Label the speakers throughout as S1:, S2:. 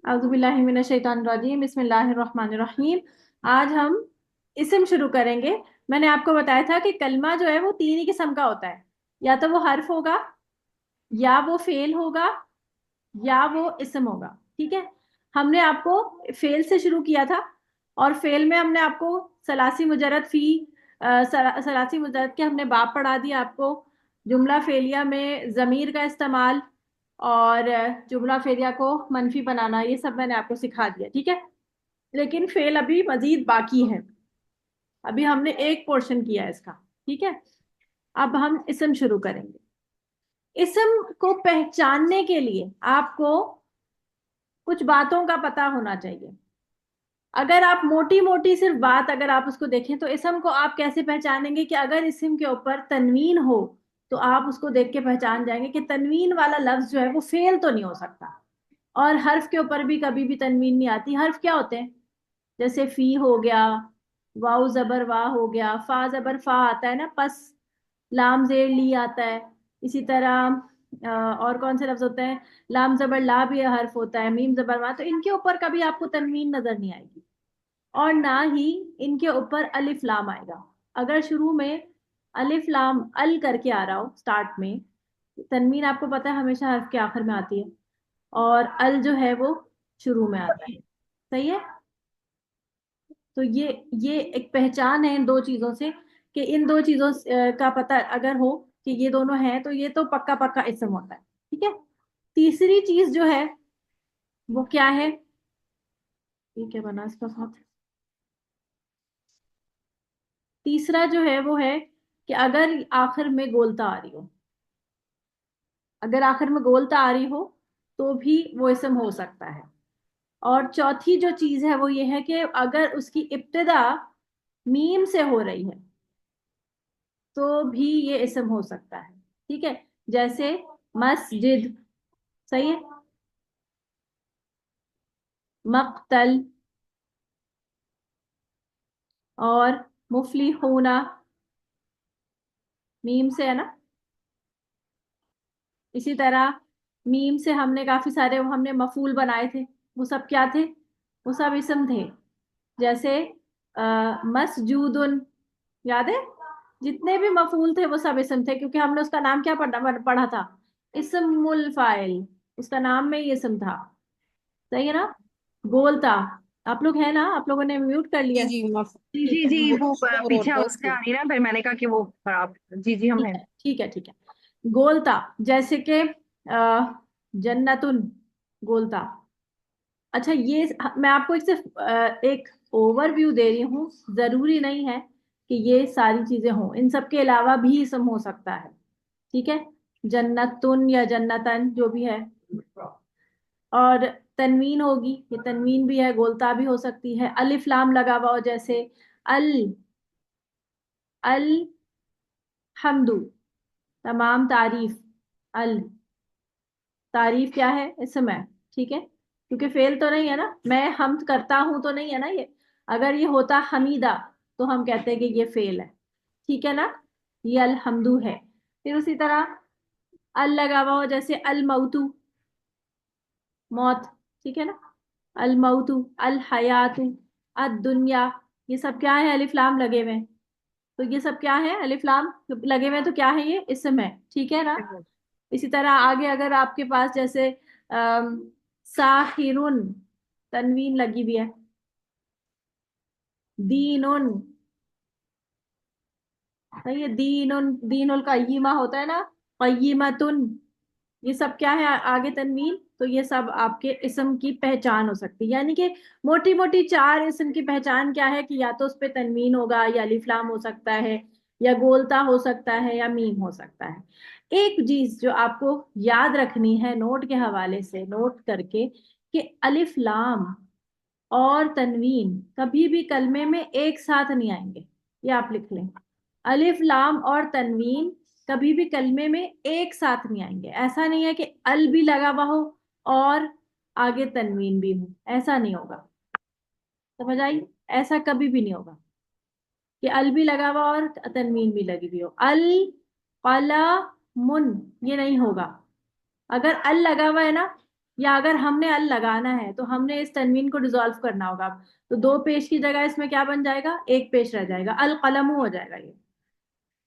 S1: औज़ुबिल्लाहि मिनश्शैतानिर्रजीम बिस्मिल्लाहिर्रहमानिर्रहीम। आज हम इस्म शुरू करेंगे। मैंने आपको बताया था कि कलमा जो है वो तीन ही किस्म का होता है, या तो वो हर्फ होगा, या वो फेल होगा, या वो इस्म होगा। ठीक है, हमने आपको फेल से शुरू किया था, और फेल में हमने आपको सलासी मुजर्रद फी सलासी मुजर्रद के हमने बाप पढ़ा दिया आपको। जुमला फेलिया में ज़मीर का इस्तेमाल और जुमला फेलिया को मनफी बनाना, ये सब मैंने आपको सिखा दिया। ठीक है, लेकिन फेल अभी मजीद बाकी है। अभी हमने एक पोर्शन किया है इसका। ठीक है, अब हम इसम शुरू करेंगे। इसम को पहचानने के लिए आपको कुछ बातों का पता होना चाहिए। अगर आप मोटी मोटी सिर्फ बात अगर आप उसको देखें तो इसम को आप कैसे पहचानेंगे कि अगर इसम के ऊपर तनवीन हो तो आप उसको देख के पहचान जाएंगे कि तनवीन वाला लफ्ज जो है वो फेल तो नहीं हो सकता। और हर्फ के ऊपर भी कभी भी तनवीन नहीं आती। हर्फ क्या होते हैं? जैसे फी हो गया, वाउ जबर वाह हो गया, फा जबर फा आता है ना, पस लाम जेर ली आता है। इसी तरह और कौन से लफ्ज होते हैं? लाम जबर ला भी हर्फ होता है, मीम जबर मा, तो इनके ऊपर कभी आपको तनवीन नजर नहीं आएगी। और ना ही इनके ऊपर अलिफ लाम आएगा। अगर शुरू में अलिफ लाम अल करके आ रहा हो स्टार्ट में, तनवीन आपको पता है हमेशा हर्फ के आखिर में आती है, और अल जो है वो शुरू में आता है। सही है। तो ये एक पहचान है इन दो चीजों से, कि इन दो चीजों का पता अगर हो कि ये दोनों हैं तो ये तो पक्का पक्का इसम होता है। ठीक है, तीसरी चीज जो है वो क्या है? ये क्या बना इसका साथ? तीसरा जो है वो है कि अगर आखिर में गोलता आ रही हो, अगर आखिर में गोलता आ रही हो तो भी वो इसम हो सकता है। और चौथी जो चीज है वो ये है कि अगर उसकी इब्तिदा मीम से हो रही है तो भी ये इसम हो सकता है। ठीक है, जैसे मस्जिद, सही है, मक्तल, और मुफलिहूना, मीम से है ना। इसी तरह मीम से हमने काफी सारे वो हमने मफूल बनाए थे, वो सब क्या थे? वो सब इसम थे। जैसे मसजूदुन, याद है? जितने भी मफूल थे वो सब इसम थे, क्योंकि हमने उसका नाम क्या पढ़ा था? इस्मुल फाइल। उसका नाम में ही इसम था। सही है ना? गोलता, आप लोग है ना? आप लोगों ने म्यूट कर लिया
S2: जी
S1: है?
S2: जी माफ।
S3: जी
S1: ठीक
S3: जी
S1: है,
S3: जी, वो
S2: वो
S3: पीछे
S2: बस
S3: आवाजें आ रही ना, फिर मैंने कहा कि वो खराब। जी जी, हम
S1: ठीक
S3: हैं।
S1: है, ठीक है, ठीक है। गोलता, जैसे कि जन्नतुन, गोलता। अच्छा, ये मैं आपको एक सिर्फ एक ओवरव्यू दे रही हूँ, जरूरी नहीं है कि ये सारी चीजें हों, इन सब के अलावा भी इसम हो सकता है। ठीक है, जन्नतुन या जन्नतन जो भी है। और तनवीन होगी, ये तनवीन भी है, गोलता भी हो सकती है। अलिफ लाम लगा हुआ हो, जैसे अल अल हमदू, तमाम तारीफ। अल तारीफ क्या है? इसम है। ठीक है, क्योंकि फेल तो नहीं है ना, मैं हम करता हूं तो नहीं है ना ये। अगर ये होता हमीदा तो हम कहते हैं कि ये फेल है। ठीक है ना? ये अलहमदू है। फिर उसी तरह अल लगा हुआ हो, जैसे अल मऊतू, मौत। ठीक है ना? अल मऊतू, अल हयातू, अद दुनिया, ये सब क्या है? अलिफ लाम लगे हुए हैं। तो ये सब क्या है? अलिफ लाम लगे हुए हैं, तो क्या है? ये इसम है। ठीक है ना? इसी तरह आगे अगर आपके पास जैसे साहिरुन, तनवीन लगी हुई है। दीनुन, सही है, दीनुन, दीनुल कय्यिमा होता है ना, कय्यिमतुन, ये सब क्या है? आगे तनवीन। तो ये सब आपके इसम की पहचान हो सकती है। यानी कि मोटी मोटी चार इसम की पहचान क्या है? कि या तो उस पे तनवीन होगा, या अलिफ लाम हो सकता है, या गोलता हो सकता है, या मीम हो सकता है। एक चीज जो आपको याद रखनी है नोट के हवाले से, नोट करके, कि अलिफ लाम और तनवीन कभी भी कलमे में एक साथ नहीं आएंगे। ये आप लिख लें, अलिफ लाम और तनवीन कभी भी कलमे में एक साथ नहीं आएंगे। ऐसा नहीं है कि अल भी लगा हुआ हो और आगे तनवीन भी हो, ऐसा नहीं होगा। समझ आई? ऐसा कभी भी नहीं होगा कि अल भी लगा हुआ और तनवीन भी लगी हुई हो। अल कला मुन, ये नहीं होगा। अगर अल लगा हुआ है ना, या अगर हमने अल लगाना है तो हमने इस तनवीन को डिसॉल्व करना होगा। तो दो पेश की जगह इसमें क्या बन जाएगा, एक पेश रह जाएगा, अल कलमु हो जाएगा ये।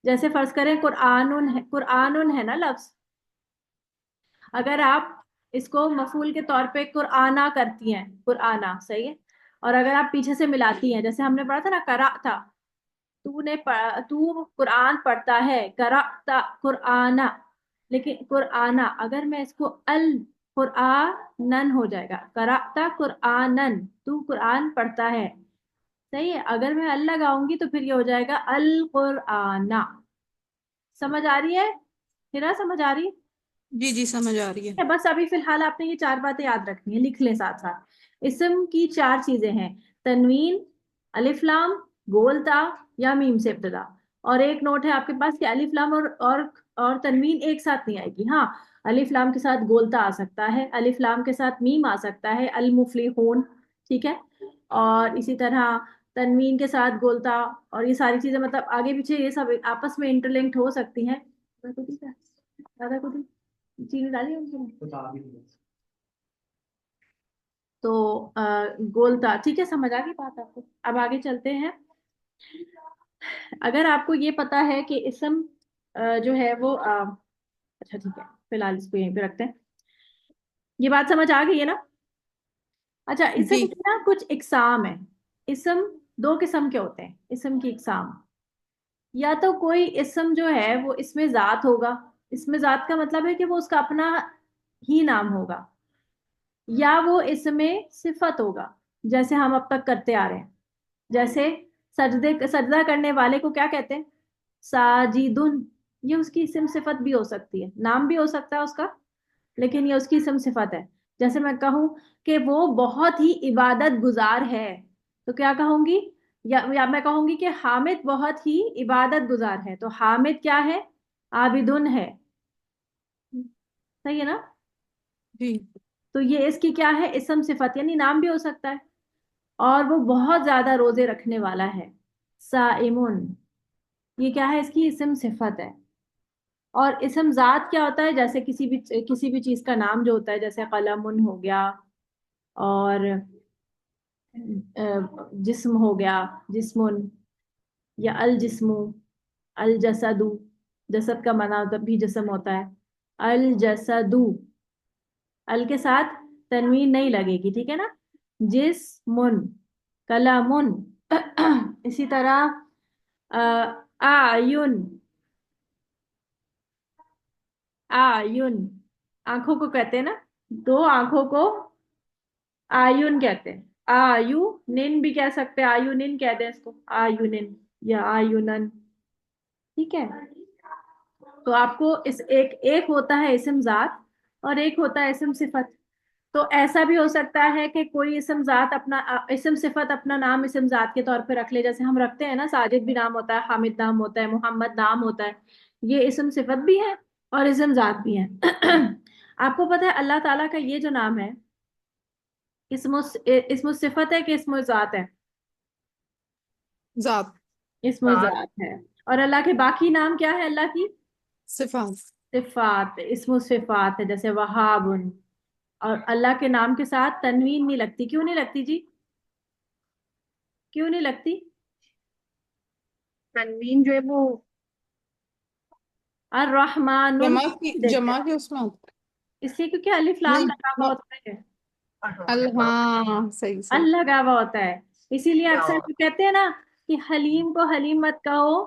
S1: जैसे फर्ज करें कुरआनुन है ना लफ्ज, अगर आप इसको मफूल के तौर पे कुरआना करती हैं, कुरआना सही है, और अगर आप पीछे से मिलाती हैं, जैसे हमने पढ़ा था ना करा था, तू कुरान पढ़ता है, कराता कुराना, लेकिन कुराना अगर मैं इसको अल कुरानन हो जाएगा, कराता कुरानन, तू कुरान पढ़ता है, सही है। अगर मैं अल लगाऊंगी तो फिर ये हो जाएगा अल कुराना। समझ आ रही है, हिरा समझ आ रही
S2: जी जी समझ आ रही है।
S1: है? बस अभी फिलहाल आपने ये चार बातें याद रखनी है, लिख लें साथ साथ। इस्म की चार चीजें हैं, तनवीन, अलिफ लाम, गोलता या मीम से इब्तदा। और एक नोट है आपके पास कि अलिफ लाम और तनवीन एक साथ नहीं आएगी। हाँ, अलिफ लाम के साथ गोलता आ सकता है, अलिफ लाम के साथ मीम आ सकता है, अल मुफलिहून, ठीक है। और इसी तरह तनवीन के साथ गोलता, और ये सारी चीजें मतलब आगे पीछे ये सब आपस में इंटरलिंक्ड हो सकती हैं। दादा को दी, चीनी डाली उनकी। तो गोलता, ठीक है, समझ आ गई बात आपको। अब आगे चलते हैं। अगर आपको ये पता है कि इसम जो है वो अच्छा ठीक है, फिलहाल इसको यहीं पे रखते हैं। ये बात समझ आ गई है ना? अच्छा, इसम
S2: जी
S1: की ना कुछ इकसाम है। इसम दो किस्म के होते हैं, इसम की इकसाम। या तो कोई इसम जो है वो इसमें जात होगा, इसमें जात का मतलब है कि वो उसका अपना ही नाम होगा, या वो इसमें सिफत होगा, जैसे हम अब तक करते आ रहे हैं। जैसे सजदा करने वाले को क्या कहते हैं, साजिदुन। ये उसकी इस्म सिफत भी हो सकती है, नाम भी हो सकता है उसका, लेकिन ये उसकी इस्म सिफत है। जैसे मैं कहूं कि वो बहुत ही इबादत गुजार है, तो क्या कहूंगी, या मैं कहूंगी कि हामिद बहुत ही इबादत गुजार है, तो हामिद क्या है, आबिदुन है, सही है ना?
S2: जी
S1: तो ये इसकी क्या है, इस्म सिफत, यानी नाम भी हो सकता है। और वो बहुत ज्यादा रोजे रखने वाला है, साइमुन, ये क्या है, इसकी इस्म सिफत है। और इस्म जात क्या होता है, जैसे किसी भी चीज का नाम जो होता है, जैसे कलमुन हो गया, और जिस्म हो गया, जिस्मुन, या अल जिस्मु, अल जसदु, जसद का माना भी जिस्म होता है, अल जसदु, अल के साथ तनवीन नहीं लगेगी, ठीक है ना। जिस्मुन, कलामुन, इसी तरह आयुन, आयुन, आंखों को कहते हैं ना, दो आंखों को आयुन कहते हैं। आयु निन भी कह सकते हैं, आयु निन कहते हैं इसको, आयुनिन या आयुनन, ठीक है। तो आपको इस एक एक होता है इस्म जात, और एक होता है इस्म सिफत। तो ऐसा भी हो सकता है कि कोई इस्म जात अपना इस्म सिफत अपना नाम इस्म जात के तौर पे रख ले, जैसे हम रखते हैं ना, साजिद भी नाम होता है, हामिद नाम होता है, मोहम्मद नाम होता है। ये इस्म सिफत भी है और इस्म जात भी है। आपको पता है अल्लाह ताला का ये जो नाम है, इसमो इसमो सिफत है कि इसमो जात है?
S2: जात
S1: इसमो जात है। और अल्लाह के बाकी नाम क्या है अल्लाह की?
S2: सिफात।
S1: सिफात, इसमो सिफात है, जैसे वहाबुन। और अल्लाह के नाम के साथ तनवीन नहीं लगती, क्यों नहीं लगती जी, क्यों नहीं लगती?
S3: तनवीन जो है वो
S1: और रहमानुन देखते
S2: जमा
S1: हैं,
S2: की उसमें
S1: इसलिए क्योंकि अलिफ लाम
S2: नहीं।
S1: लगा हुआ होता है,
S2: हाँ सही
S1: अल
S2: सही।
S1: लगा हुआ होता है। इसीलिए अक्सर जो कहते हैं ना कि हलीम को हलीम मत कहो,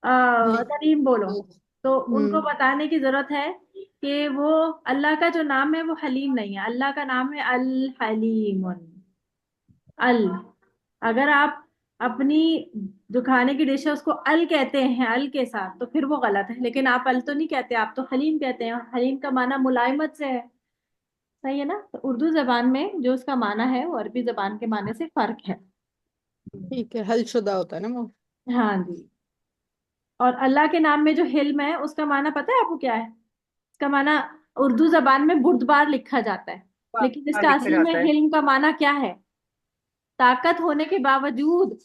S2: हम्म
S1: करीम बोलो। तो उनको
S2: हम्म।
S1: बताने की जरूरत है कि वो अल्लाह का जो नाम है वो हलीम नहीं है, अल्लाह का नाम है अल हलीमुन। अल, अगर आप अपनी जो खाने की डिश है उसको अल कहते हैं अल के साथ, तो फिर वो गलत है, लेकिन आप अल तो नहीं कहते, आप तो हलीम कहते हैं, और हलीम का माना मुलायमत से है, सही है ना। तो उर्दू जबान में जो उसका माना है वो अरबी जबान के माने से फर्क है।
S2: ठीक है, हलशुदा होता है ना वो।
S1: हाँ जी। और अल्लाह के नाम में जो हिल्म है उसका माना पता है आपको क्या है? इसका माना उर्दू जबान में बुर्दबार लिखा जाता है, लेकिन
S3: हाँ
S1: इसका
S3: लिखा
S1: असल में
S3: जाता है।
S1: हिल्म का माना क्या है? ताकत होने के बावजूद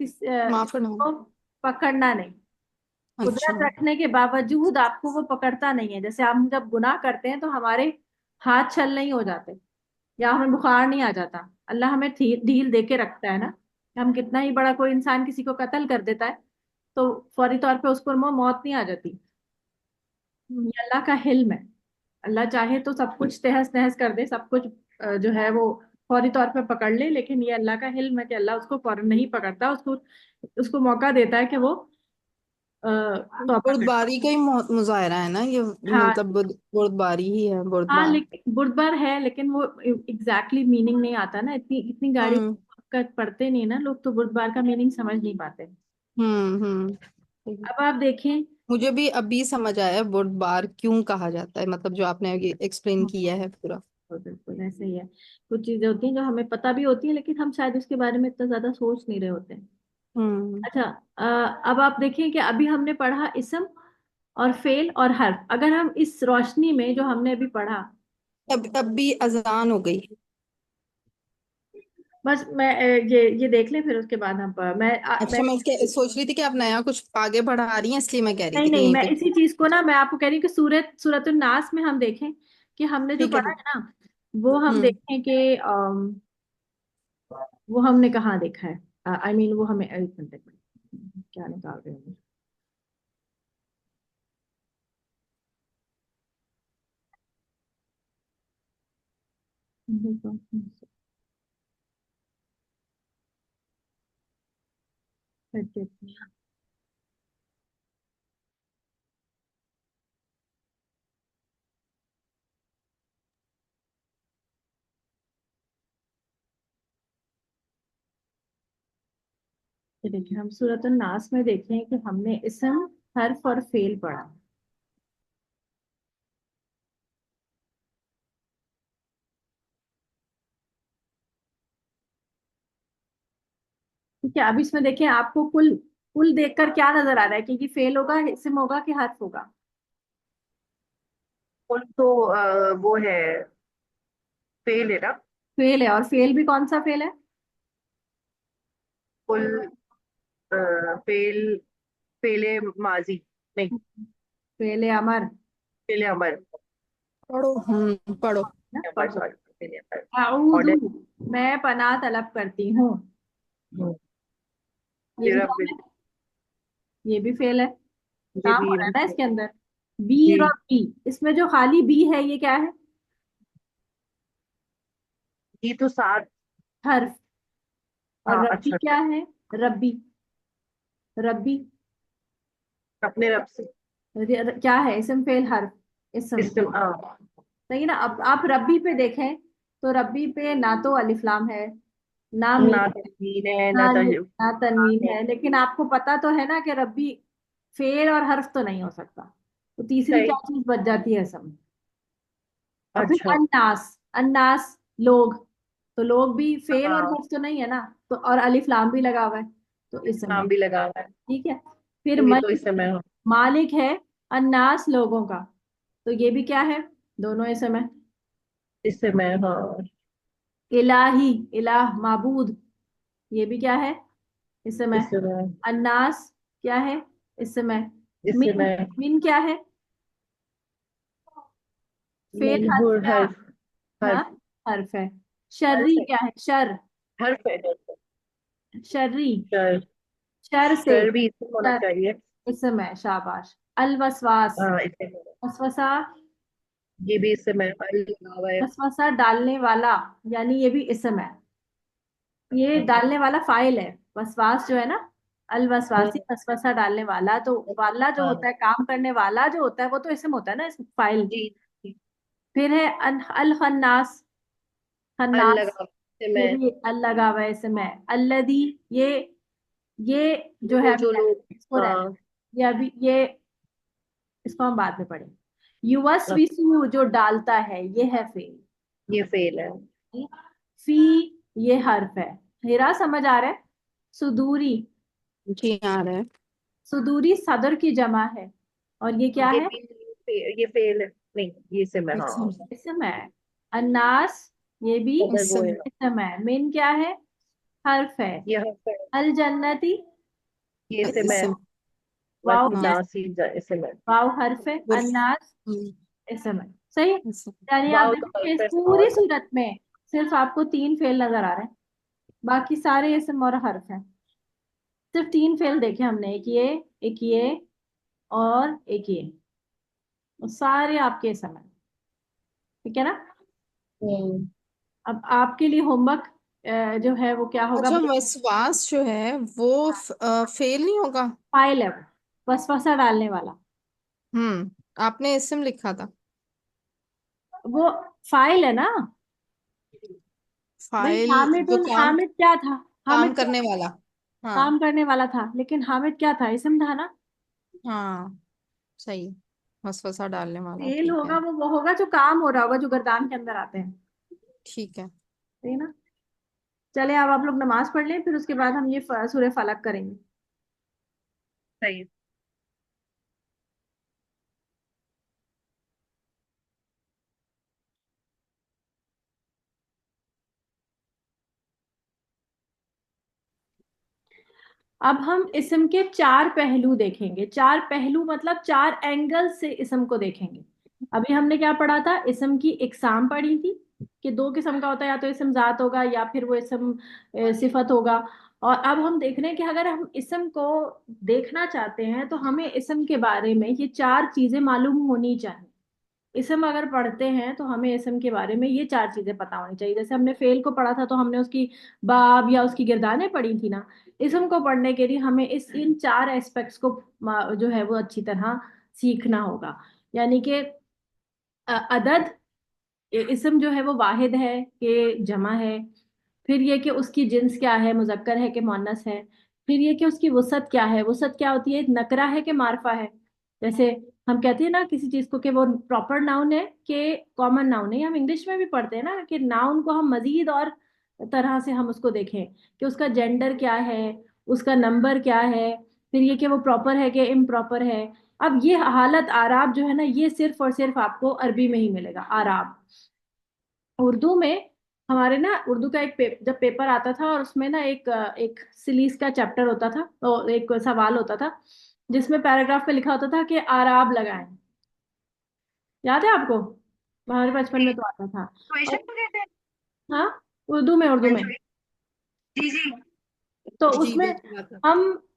S2: माफ करना।
S1: इसको पकड़ना नहीं,
S2: अच्छा।
S1: कुदरत रखने के बावजूद आपको वो पकड़ता नहीं है। जैसे हम जब गुनाह करते हैं तो हमारे हाथ छल नहीं हो जाते, या हमें बुखार नहीं आ जाता, अल्लाह हमें ढील दे के रखता है ना। हम कितना ही बड़ा कोई इंसान किसी को कत्ल कर देता है तो फौरी तौर पे उसको मौत नहीं आ जाती। ये अल्लाह का हिल्म है। अल्लाह चाहे तो सब कुछ तहस नहस कर दे, सब कुछ जो है वो फौरी तौर पे पकड़ ले, लेकिन ये अल्लाह का हिल्म है कि अल्लाह उसको फौरन नहीं पकड़ता, उसको उसको मौका देता है कि वो तौबा करे।
S2: बुर्दबारी का ही मुजाहरा है ना ये,
S1: हाँ।
S2: मतलब बुर्दबारी ही है,
S1: हाँ
S2: बुर्दबार।
S1: लेकिन बुरदबार है, लेकिन वो एग्जैक्टली मीनिंग नहीं आता ना, इतनी इतनी गाड़ियों
S2: हम्म
S1: का पढ़ते नहीं ना लोग, तो बुरदबार का मीनिंग समझ नहीं पाते।
S2: सही।
S1: अब आप देखें।
S2: मुझे भी अभी समझ आया बुर्दबार क्यों कहा जाता है, मतलब जो आपने अभी एक्सप्लेन
S1: हाँ,
S2: किया है पूरा।
S1: बिल्कुल ऐसे ही है। कुछ चीजें होती हैं जो हमें पता भी होती है, लेकिन हम शायद उसके बारे में इतना ज्यादा सोच नहीं रहे होते हैं।
S2: हम्म।
S1: अच्छा। अब आप देखें कि अभी हमने पढ़ा इसम और फेल और हर्फ। अगर हम इस रोशनी में जो हमने अभी पढ़ा,
S2: अब भी अजान हो गई।
S1: बस मैं ये देख लें, फिर उसके बाद हम मैं
S2: अच्छा, मैं इसके सोच रही थी कि आप नया कुछ आगे बढ़ा रही हैं, इसलिए मैं कह रही
S1: नहीं
S2: थी कि
S1: नहीं,
S2: यहीं
S1: मैं
S2: पे।
S1: इसी चीज को ना, मैं आपको कह रही हूँ कि सूरत नास में हम देखें कि हमने जो
S2: ठीक है
S1: पढ़ा
S2: ठीक।
S1: है ना, वो हम
S2: हम्म।
S1: देखें कि वो हमने कहाँ देखा है। आई मीन वो हमें एक मिनट एक मिनट, क्या निकाल रहे हैं। ये देखिए, हम सूरत नास में देखें कि हमने इसम, हर्फ और फेल पढ़ा। ठीक है, अब इसमें देखें आपको कुल कुल देखकर क्या नजर आ रहा है कि ये फेल होगा, इसम होगा कि हर्फ होगा।
S3: फुल तो वो है, फेल है ना।
S1: फेल है, और फेल भी कौन सा फेल है?
S3: फुल फेल, फेले माजी, नहीं,
S1: फेल है अमर।
S3: फेले अमर।
S2: पढ़ो, पढ़ो।
S1: ना,
S3: अमर,
S1: पढ़ो।
S3: सॉरी, फेले अमर।
S1: आऊदू,
S3: ऑर्डर।
S1: मैं पनाह तलब करती हूँ। ये भी
S3: फिर
S1: क्या
S3: अब
S1: है? ये भी फेल है।
S3: ये
S1: काम
S3: भी,
S1: हो
S3: ये
S1: रहा है
S3: भी
S1: ना
S3: फेल।
S1: इसके अंदर। बी
S3: जी।
S1: और बी, इसमें जो खाली बी है ये क्या है?
S3: ये तो सात।
S1: हर्फ। और
S3: हाँ,
S1: रब्बी
S3: अच्छा।
S1: क्या है? रब्बी। रब्बी
S3: अपने रब से।
S1: क्या है? इसम फेल हर्फ। इसम।
S3: इससे हाँ।
S1: सही ना। अब आप रब्बी पे देखें तो रब्बी पे ना तो अलिफ लाम है, ना मीम
S3: ना
S1: है,
S3: तनवीन है ना
S1: ना ना
S3: हाँ
S1: तनवीन
S3: है।
S1: है, लेकिन आपको पता तो है ना कि रब्बी फेल और हर्फ तो नहीं हो सकता। तो तीसरी क्या
S3: सही।
S1: चीज बच जाती है इसम? और फिर
S3: अच्छा।
S1: अन्नास। अन्नास लोग, तो लोग भी फेल और
S3: हाँ,
S1: हर्फ तो नहीं है ना, तो और अलिफ लाम भी लगा हुआ है, तो इसम है।
S3: नाम भी लगा हुआ है।
S1: ठीक है। फिर
S3: ये तो
S1: मलिक,
S3: इस समय हाँ।
S1: मालिक है अन्नास लोगों का, तो ये भी क्या है? दोनों इसम है।
S3: इस समय हाँ।
S1: इलाही, इलाह माबूद, ये भी क्या है? इस समय।
S3: इस समय।
S1: अन्नास क्या है? इस समय।
S3: इस
S1: मिन,
S3: समय।
S1: मिन क्या है? फेल हर्फ
S3: मिनहुर
S1: क्या?
S3: हर्फ।
S1: हाँ,
S3: हर्फ।
S1: हर्फ है।
S3: हर्फ
S1: शर्री
S3: है।
S1: क्या है? शर।
S3: हर्फ है, हर्फ है।
S1: शर्री,
S3: शर।
S1: शर से।
S3: शर भी इसमें होना
S1: शर,
S3: चाहिए।
S1: इस समय, शाबाश। अलवसवास,
S3: हाँ, इसमें
S1: वसवसा।
S3: ये भी इस समय अल लगा हुआ है।
S1: वसवसा डालने वाला, यानी ये भी इसम है। ये
S3: अच्छा।
S1: डालने वाला फाइल है। वसवास जो है ना, अल वसवासी,
S3: हम्म।
S1: वसवसा डालने वाला, तो वाला जो
S3: हाँ।
S1: होता है, काम करने वाला जो होता है, वो तो इसम होता है ना, इस फाइल।
S3: जी जी।
S1: फिर है अल खन्नास।
S3: अल
S1: खन्नास,
S3: लगा हुआ है
S1: ये
S3: इसमें।
S1: भी अल लगा हुआ है इसमें। अल्लदी, ये जो है
S3: वो
S1: अभी
S3: जो
S1: रहने
S3: लोग।
S1: दो, इसको रहने
S3: हाँ।
S1: दो। ये अभी ये, इसको हम बाद में पढ़ेंगे।
S3: अब
S1: युवस्विसु जो डालता है, ये है फेल।
S3: ये फेल है।
S1: फी, ये हर्फ है। हेरा समझ आ रहा है? सुदूरी,
S2: जी आ रहा है।
S1: सुदूरी सदर की जमा है, और ये क्या
S3: ये
S1: है?
S3: भी ये फेल है। नहीं, ये इसमें हाँ।
S2: अच्छा।
S1: इसम है। अन्नास, ये भी
S3: अगर वो है।
S2: इसम।
S1: इसम है। मिन क्या है? हर्फ है।
S3: ये हर्फ है।
S1: अल जन्नती,
S3: ये इसमें।
S2: इसम।
S1: वाव क्या है?
S3: वसनासी इसम है।
S1: वाव हर्फ है,
S2: गुर
S1: अन्नास
S2: हम्म,
S1: इसम है। सही है।
S2: ऐसा।
S1: यानी आप
S3: वाव तो
S1: देखोगे
S3: हर्फ
S1: इस
S3: है
S1: पूरी
S3: और
S1: सूरत में सिर्फ आपको तीन फेल नजर आ रहे हैं, बाकी सारे इसम और हर्फ हैं। सिर्फ तीन फेल देखे हमने, एक ये, एक ये, और एक ये। वो सारे आपके इसम है। ठीक है ना?
S3: हम्म,
S1: अब आपके लिए होमवर्क जो है वो क्या होगा?
S2: अच्छा, वसवास जो है वो फेल नहीं होगा?
S1: फाइल है वो, वसवसा डालने वाला।
S2: आपने इसम लिखा था।
S1: वो फाइल है ना भाई।
S2: फाइल जो
S1: हामिदुल,
S2: काम
S1: हामिद क्या था?
S2: काम
S1: हामिद क्या
S2: करने
S1: था?
S2: वाला। हाँ।
S1: काम करने वाला था, लेकिन हामिद क्या था? इसम था ना।
S2: हाँ, सही। वसवसा डालने वाला,
S1: फेल
S2: ठीक
S1: होगा
S2: है।
S1: वो होगा जो काम हो रहा होगा, जो गर्दान के अंदर आते हैं।
S2: ठीक है।
S1: सही ना? चले अब आप लोग नमाज पढ़ लें, फिर उसके बाद हम ये सूरह फलक करेंगे।
S3: सही है।
S1: अब हम इसम के चार पहलू देखेंगे। चार पहलू मतलब चार एंगल से इसम को देखेंगे। अभी हमने क्या पढ़ा था? इसम की इकसाम पढ़ी थी कि दो किस्म का होता है, या तो इसम जात होगा या फिर वो इसम सिफत होगा। और अब हम देख रहे हैं कि अगर हम इसम को देखना चाहते हैं तो हमें इसम के बारे में ये चार चीजें मालूम होनी चाहिए। इसम अगर पढ़ते हैं तो हमें इसम के बारे में ये चार चीजें पता होनी चाहिए। जैसे हमने फेल को पढ़ा था तो हमने उसकी बाब या उसकी गिरदानें पढ़ी थी ना। इसम को पढ़ने के लिए हमें इस इन चार एस्पेक्ट्स को जो है वो अच्छी तरह सीखना होगा। यानी कि अदद, इसम जो है वो वाहिद है कि जमा है। फिर ये कि उसकी जिन्स क्या है, मुजक्कर है कि मुअन्नस है। फिर ये कि उसकी वसअत क्या है, वसअत क्या होती है, नकरा है कि मारफा है। जैसे हम कहते हैं ना किसी चीज को कि वो प्रॉपर नाउन है कि कॉमन नाउन है। हम इंग्लिश में भी पढ़ते हैं ना कि नाउन को हम मजीद और तरह से हम उसको देखें कि उसका जेंडर क्या है, उसका नंबर क्या है। फिर ये कि वो प्रॉपर है कि इम्प्रॉपर है। अब ये हालत आराब जो है ना, ये सिर्फ और सिर्फ आपको अरबी में ही मिलेगा, आराब। उर्दू में हमारे ना, उर्दू का एक जब पेपर आता था और उसमें ना एक सिलीस का चैप्टर होता था, तो एक सवाल होता था जिसमें पैराग्राफ पे लिखा होता था कि आराब लगाएं। याद है आपको? हमारे बचपन में तो आता था।
S3: पंक्चुएशन
S1: और
S3: को कहते हैं।
S1: हाँ, उर्दू में, उर्दू में।
S3: पंक्चुएशन। जी जी।
S1: तो
S2: जी,
S1: उसमें
S2: बिल्कुल आता।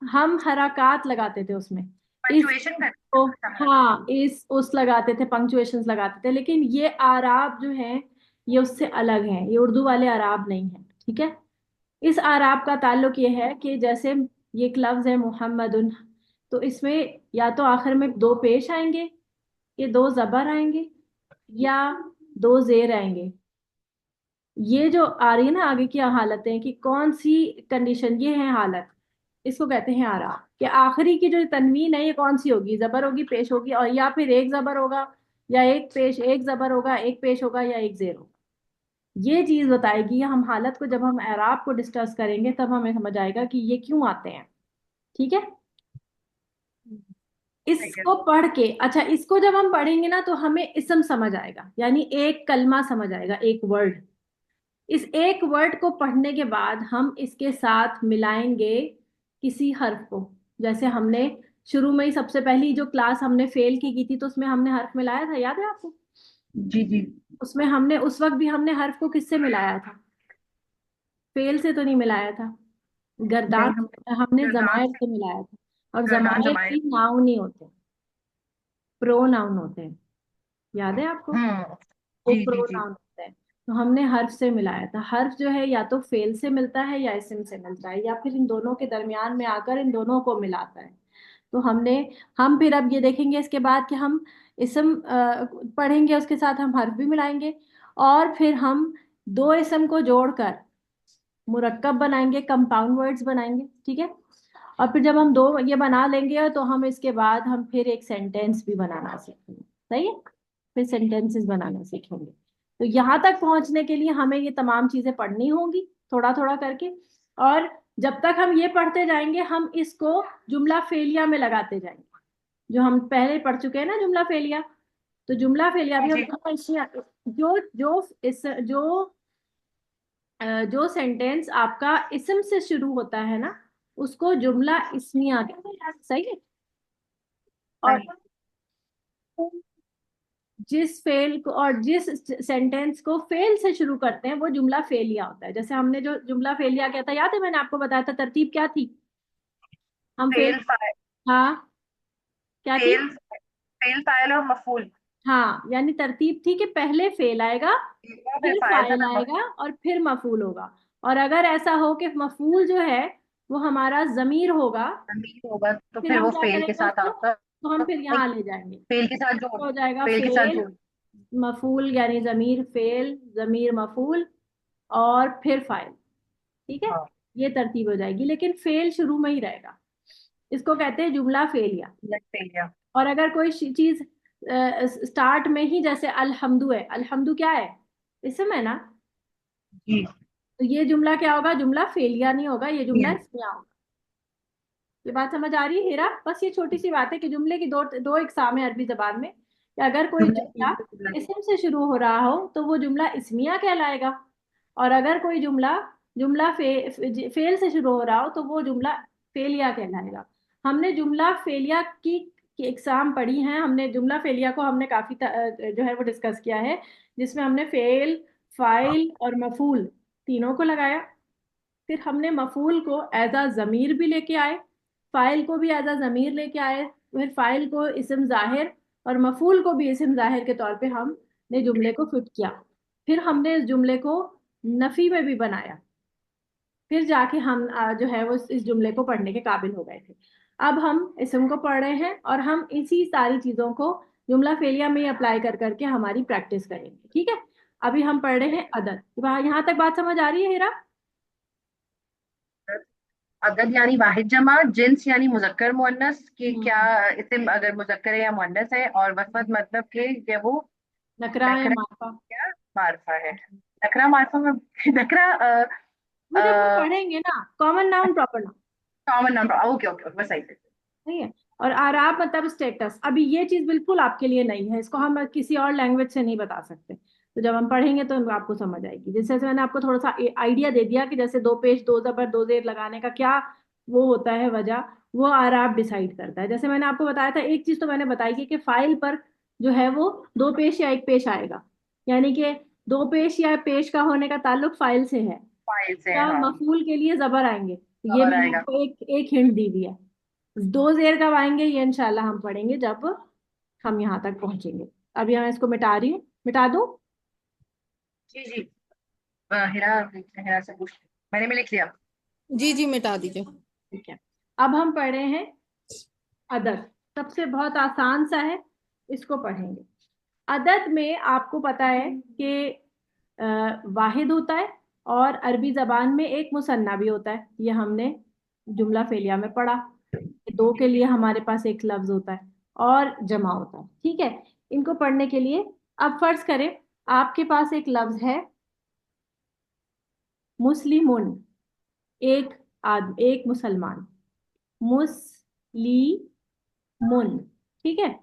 S1: हम हरकत लगाते थे उसमें। इस
S3: पंक्चुएशन करते
S1: तो
S3: हैं हमारा।
S1: हाँ, इस उस लगाते थे, पंक्चुएशंस लगाते थे। लेकिन ये आराब जो है ये उससे अलग है, ये उर्दू वाले आराब नहीं है। ठीक है? इस आराब का ताल्लुक ये है कि जैसे ये एक लफ्ज है मुहम्मदुन, तो इसमें या तो आखिर में दो पेश आएंगे, ये दो जबर आएंगे, या दो जेर आएंगे। ये जो आ रही है ना आगे की हालतें कि कौन सी कंडीशन, ये है हालत। इसको कहते हैं आराब। कि आखिरी की जो तनवीन है ये कौन सी होगी, जबर होगी, पेश होगी, और या फिर एक जबर होगा, या एक पेश, एक जबर होगा, एक पेश होगा, या एक जेर होगा। ये चीज बताएगी। हम हालत को जब हम एराब को डिस्कस करेंगे तब हमें समझ आएगा कि ये क्यों आते हैं। ठीक है?
S3: ठीक है।
S1: इसको पढ़ के, अच्छा, इसको जब हम पढ़ेंगे ना तो हमें इसम समझ आएगा, यानी एक कलमा समझ आएगा, एक वर्ड। इस एक वर्ड को पढ़ने के बाद हम इसके साथ मिलाएंगे किसी हर्फ को। जैसे हमने शुरू में ही सबसे पहली जो क्लास हमने फेल की थी तो उसमें हमने हर्फ मिलाया था, याद है आपको?
S3: जी जी।
S1: उसमें हमने उस वक्त भी हमने हर्फ को किससे मिलाया था? फेल से तो नहीं मिलाया था, गर्दान
S3: नहीं, हम
S1: से, हमने
S3: गर्दान
S1: जमायर
S3: से।
S1: से मिलाया था। और
S3: गर्दान
S1: जमायर
S3: जमाए।
S1: भी नाउन नहीं होते, प्रोनाउन होते हैं। याद है आपको? वो
S3: जी जी जी।
S1: प्रोनाउन होता है। तो हमने हर्फ से मिलाया था। हर्फ जो है या तो फेल से मिलता है या इसम से मिलता है, या फिर इन दोनों के दरमियान में आकर इन दोनों को मिलाता है। तो हम फिर अब ये देखेंगे इसके बाद कि हम इसम पढ़ेंगे, उसके साथ हम हर्फ भी मिलाएंगे। और फिर हम दो इसम को जोड़कर मुरक्कब बनाएंगे, कंपाउंड वर्ड्स बनाएंगे। ठीक है? और फिर जब हम दो ये बना लेंगे तो हम इसके बाद हम फिर एक सेंटेंस भी बनाना सीखेंगे। सही है? फिर सेंटेंसेस बनाना सीखेंगे। तो यहाँ तक पहुंचने के लिए हमें ये तमाम चीजें पढ़नी होंगी, थोड़ा थोड़ा करके। और जब तक हम ये पढ़ते जाएंगे हम इसको जुमला फेलिया में लगाते जाएंगे, जो हम पहले पढ़ चुके हैं ना, जुमला फेलिया। तो जुमला फेलिया भी हम
S3: जी
S1: जो सेंटेंस आपका इसम से शुरू होता है ना, उसको जुमला इस्मिया कहते हैं। सही है? और
S3: नहीं,
S1: जिस फेल को और जिस सेंटेंस को फेल से शुरू करते हैं वो जुमला फेलिया होता है। जैसे हमने जो जुमला फेलिया किया था याद है, मैंने आपको बताया था तरतीब क्या थी। हम फेल,
S3: फेल फाइल,
S1: हाँ क्या थी,
S3: फेल फेल फाइल और मफूल।
S1: हाँ यानी तरतीब थी कि पहले फेल आएगा,
S3: फिर
S1: फिर
S3: फाइल था,
S1: फाइल
S3: फिर
S1: आएगा और फिर मफूल होगा। और अगर ऐसा हो कि मफूल जो है वो हमारा जमीर होगा,
S3: मफूल होगा तो
S1: फिर
S3: फिर
S1: हम
S3: वो
S1: क्या
S3: फेल के
S1: करेंगे
S3: साथ
S1: उसको,
S3: आपका।
S1: तो हम फिर
S3: नहीं,
S1: यहाँ ले जाएंगे,
S3: फेल के साथ
S1: तो
S3: जोड़,
S1: हो जाएगा
S3: फेल के साथ
S1: फेल
S3: जोड़।
S1: मफूल यानी जमीर फेल जमीर मफूल और फिर फाइल। ठीक है,
S3: हाँ,
S1: ये तरतीब हो जाएगी, लेकिन फेल शुरू में ही रहेगा। इसको कहते हैं जुमला फेलिया।
S3: नेक्स्ट फेल गया।
S1: और अगर कोई चीज स्टार्ट में ही, जैसे अल्हम्दु है, अल्हम्दु क्या है, इसम है ना,
S3: जी।
S1: तो ये जुमला क्या होगा, जुमला फेलिया नहीं होगा, ये जुमला
S3: फेल।
S1: इसमिया होगा। ये बात समझ आ रही है हीरा? बस ये छोटी सी बात है कि जुमले की दो दो इकसाम है अरबी जबान में, कि अगर कोई
S3: जुमला
S1: जुमला
S3: फेल से जुमला नहीं।
S1: इसम से शुरू हो रहा हो तो वो जुमला इसमिया कहलाएगा, और अगर कोई जुमला जुमला फेल से शुरू हो रहा हो तो वो जुमला फेलिया कहलाएगा। हमने जुमला फेलिया की इकसाम पढ़ी हैं, हमने जुमला फेलिया को हमने काफी जो है वो डिस्कस किया है, जिसमें हमने फेल फाइल और मफूल तीनों को लगाया। फिर हमने मफूल को एज अ जमीर भी लेके आए, फाइल को भी एज अ जमीर लेके आए, फिर फाइल को इस्म जाहिर और मफूल को भी इस्म जाहिर के तौर पे हमने जुमले को फिट किया। फिर हमने इस जुमले को नफी में भी बनाया, फिर जाके हम जो है वो इस जुमले को पढ़ने के काबिल हो गए थे। अब हम इस्म को पढ़ रहे हैं और हम इसी सारी चीजों को जुमला फेलिया में ही अप्लाई कर करके हमारी प्रैक्टिस करेंगे। ठीक है, अभी हम पढ़ रहे हैं अदद। यहाँ तक बात समझ आ रही है हेरा?
S3: अदद यानी वाहिद जमा, जिन्स यानी मुजक्कर मुअन्नस की क्या,
S1: हम्म,
S3: इस्म अगर मुजक्कर है या मुअन्नस है, और वसमत मतलब के क्या वो
S1: नकरा या
S3: नकरा
S1: मार्फा।
S3: या मारफा है। नकरा मारफा में नकरा
S1: वो जब हम पढ़ेंगे ना, common noun proper noun.
S3: Common number. Okay okay, बस सही।
S1: सही है। और आराब मतलब स्टेटस, अभी ये चीज बिल्कुल आपके लिए नहीं है, इसको हम किसी और लैंग्वेज से नहीं बता सकते, तो जब हम पढ़ेंगे तो आपको समझ आएगी। जैसे जैसे मैंने आपको थोड़ा सा आइडिया दे दिया कि जैसे दो पेश दो जबर दो जेर लगाने का क्या वो होता है वजह, वो आराब डिसाइड करता है। जैसे मैंने आपको बताया था, एक चीज तो मैंने बताई कि फाइल पर जो है वो दो पेश या एक पेश आएगा, यानी कि दो पेश या पेश का होने का ताल्लुक फाइल से है।
S3: फाइल से है,
S1: क्या
S3: हाँ।
S1: मफूल के लिए जबर आएंगे, तो ये
S3: और
S1: मैंने
S3: आएगा।
S1: आपको एक एक हिंट दी हुई है। दो जेर कब आएंगे ये इंशाल्लाह हम पढ़ेंगे जब हम यहाँ तक पहुंचेंगे। अभी मैं इसको मिटा रही हूँ, मिटा दूं?
S3: जी जी। हिरा, हिरा से पूछ, मैंने भी लिख लिया।
S2: जी जी, मिटा दीजिए।
S1: ठीक है, अब हम पढ़ रहे हैं अदद। सबसे बहुत आसान सा है, इसको पढ़ेंगे। अदद में आपको पता है कि वाहिद होता है और अरबी जबान में एक मुसन्ना भी होता है, ये हमने जुमला फेलिया में पढ़ा। दो के लिए हमारे पास एक लफ्ज होता है और जमा होता है। ठीक है, इनको पढ़ने के लिए अब फर्ज करें आपके पास एक लफ्ज है मुस्लिमुन, एक आदमी एक मुसलमान, मुस्लिमुन। ठीक है,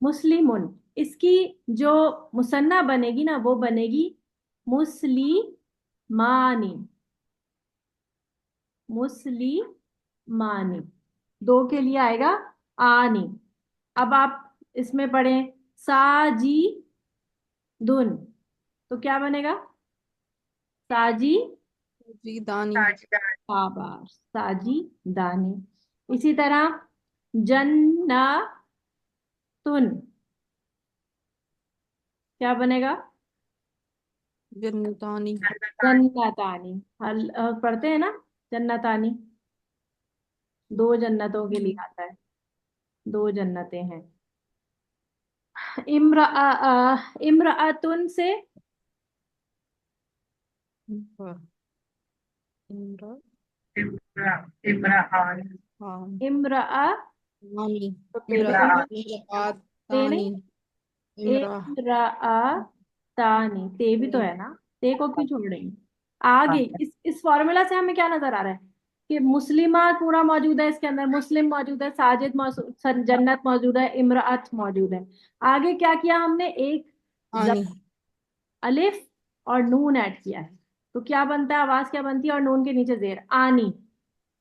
S1: मुस्लिमुन, इसकी जो मुसन्ना बनेगी ना वो बनेगी मुस्लिमानी, मुस्लिमानी। दो के लिए आएगा आनी। अब आप इसमें पढ़ें साजी दुन, तो क्या बनेगा, साजी,
S2: जी दानी।
S3: ताजदार।
S1: शाबाश, साजी दानी। इसी तरह जन्नतुन, क्या बनेगा,
S2: जन्नतानी।
S3: जन्नतान।
S1: जन्नतानी। पढ़ते हैं ना जन्नतानी, दो जन्नतों के लिए आता है, दो जन्नतें हैं। इम्रा इम्राअतुन से,
S2: हाँ, इमरा।
S3: इम्रा, इम्रान।
S2: हाँ।
S1: इम्रा,
S2: तानी।
S1: तो
S2: इमरा।
S3: इम्रान।
S2: इमरात।
S1: ते
S2: तानी।
S1: नहीं,
S2: इमरा।
S1: इम्राअतानी, ते भी तो है ना, ते को क्यों छोड़ रही हैं? आगे
S3: हाँ,
S1: इस फॉर्मूला से हमें क्या नजर आ रहा है कि मुस्लिमा पूरा मौजूद है, इसके अंदर मुस्लिम मौजूद है, साजिद मौजूद, जन्नत मौजूद है, इमराअत मौजूद है। आगे क्या किया हमने, एक
S2: आनी।
S1: अलिफ और नून ऐड किया है, तो क्या बनता है, आवाज क्या बनती है, और नून के नीचे जेर आनी,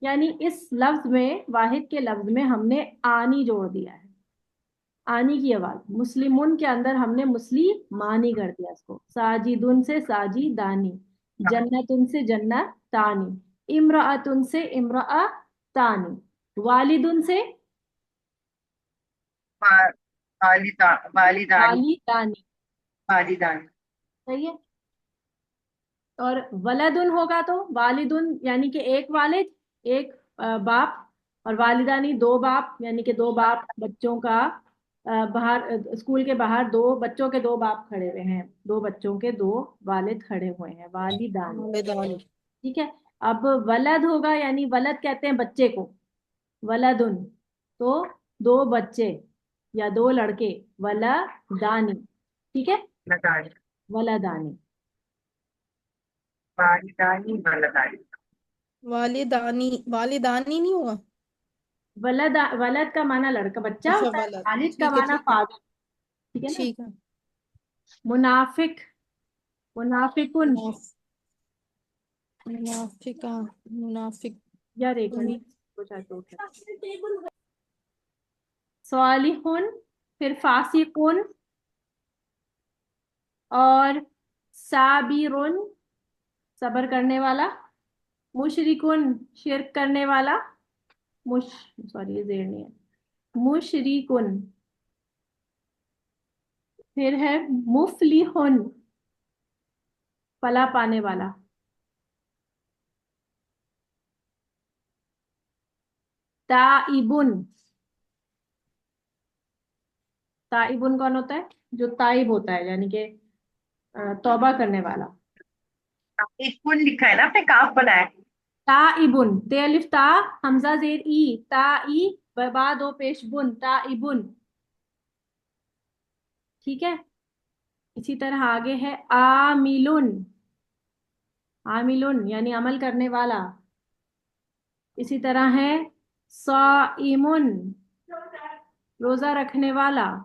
S1: यानी इस लफ्ज में वाहिद के लफ्ज में हमने आनी जोड़ दिया है। आनी की आवाज, मुस्लिमुन के अंदर हमने मुस्लिमानी कर दिया इसको। साजिदुन से साजिदानी, जन्नतुन से जन्नतानी, इम्राअतुन से इम्राअतानी, वालिदुन से
S3: वा- वालिदानी।
S1: वालिदानी।
S3: वालिदानी।
S1: सही है। और वलदुन होगा तो वालिदुन यानी कि एक वालिद, एक बाप, और वालिदानी दो बाप, यानी कि दो बाप बच्चों का, बाहर स्कूल के बाहर दो बच्चों के दो बाप खड़े हुए हैं, दो बच्चों के दो वालिद खड़े हुए हैं, वालिदानी।
S2: वालिदानी।
S1: ठीक है। अब वलद होगा, यानी वलद कहते हैं बच्चे को, वलदुन, तो दो बच्चे या दो लड़के, वलदानी। ठीक है।
S3: वालिदानी।
S1: वलदानी।
S3: वालिदानी वालिदानी।
S2: वालिदानी, वालिदानी नहीं हुआ।
S1: वलद, वलद का माना लड़का बच्चा
S2: अच्छा
S1: होता है,
S2: वालद,
S1: वालिद का
S2: ठीक है
S1: माना
S2: ठीक है।
S1: फादर। ठीक है ना।
S2: ठीक है।
S1: मुनाफिक, मुनाफिकुन।
S2: मुनाफ- मुनाफिका, मुनाफिक।
S1: यार एक मिनट, कुछ ऐसा हो गया। सालिहुन, फिर फासिकुन, और साबिरुन, सबर करने वाला, मुशरिकुन, शिरक करने वाला, मुश सॉरी ये जेर नहीं है, मुशरिकुन, फिर है मुफलिहुन, फला पाने वाला, ताइबुन। ताइबुन कौन होता है? जो ताइब होता है, यानी कि तौबा करने वाला।
S3: एक पुन लिखा है ना, आपने काफ बनाया है।
S1: ताइबुन, ते अलिफ ता, हमजा जेर ई, ताई, बा दो पेश बुन, ताइबुन। ठीक है। इसी तरह आगे है आमिलुन, आमिलुन यानी अमल करने वाला। इसी तरह है साइमुन, रोजा रखने वाला।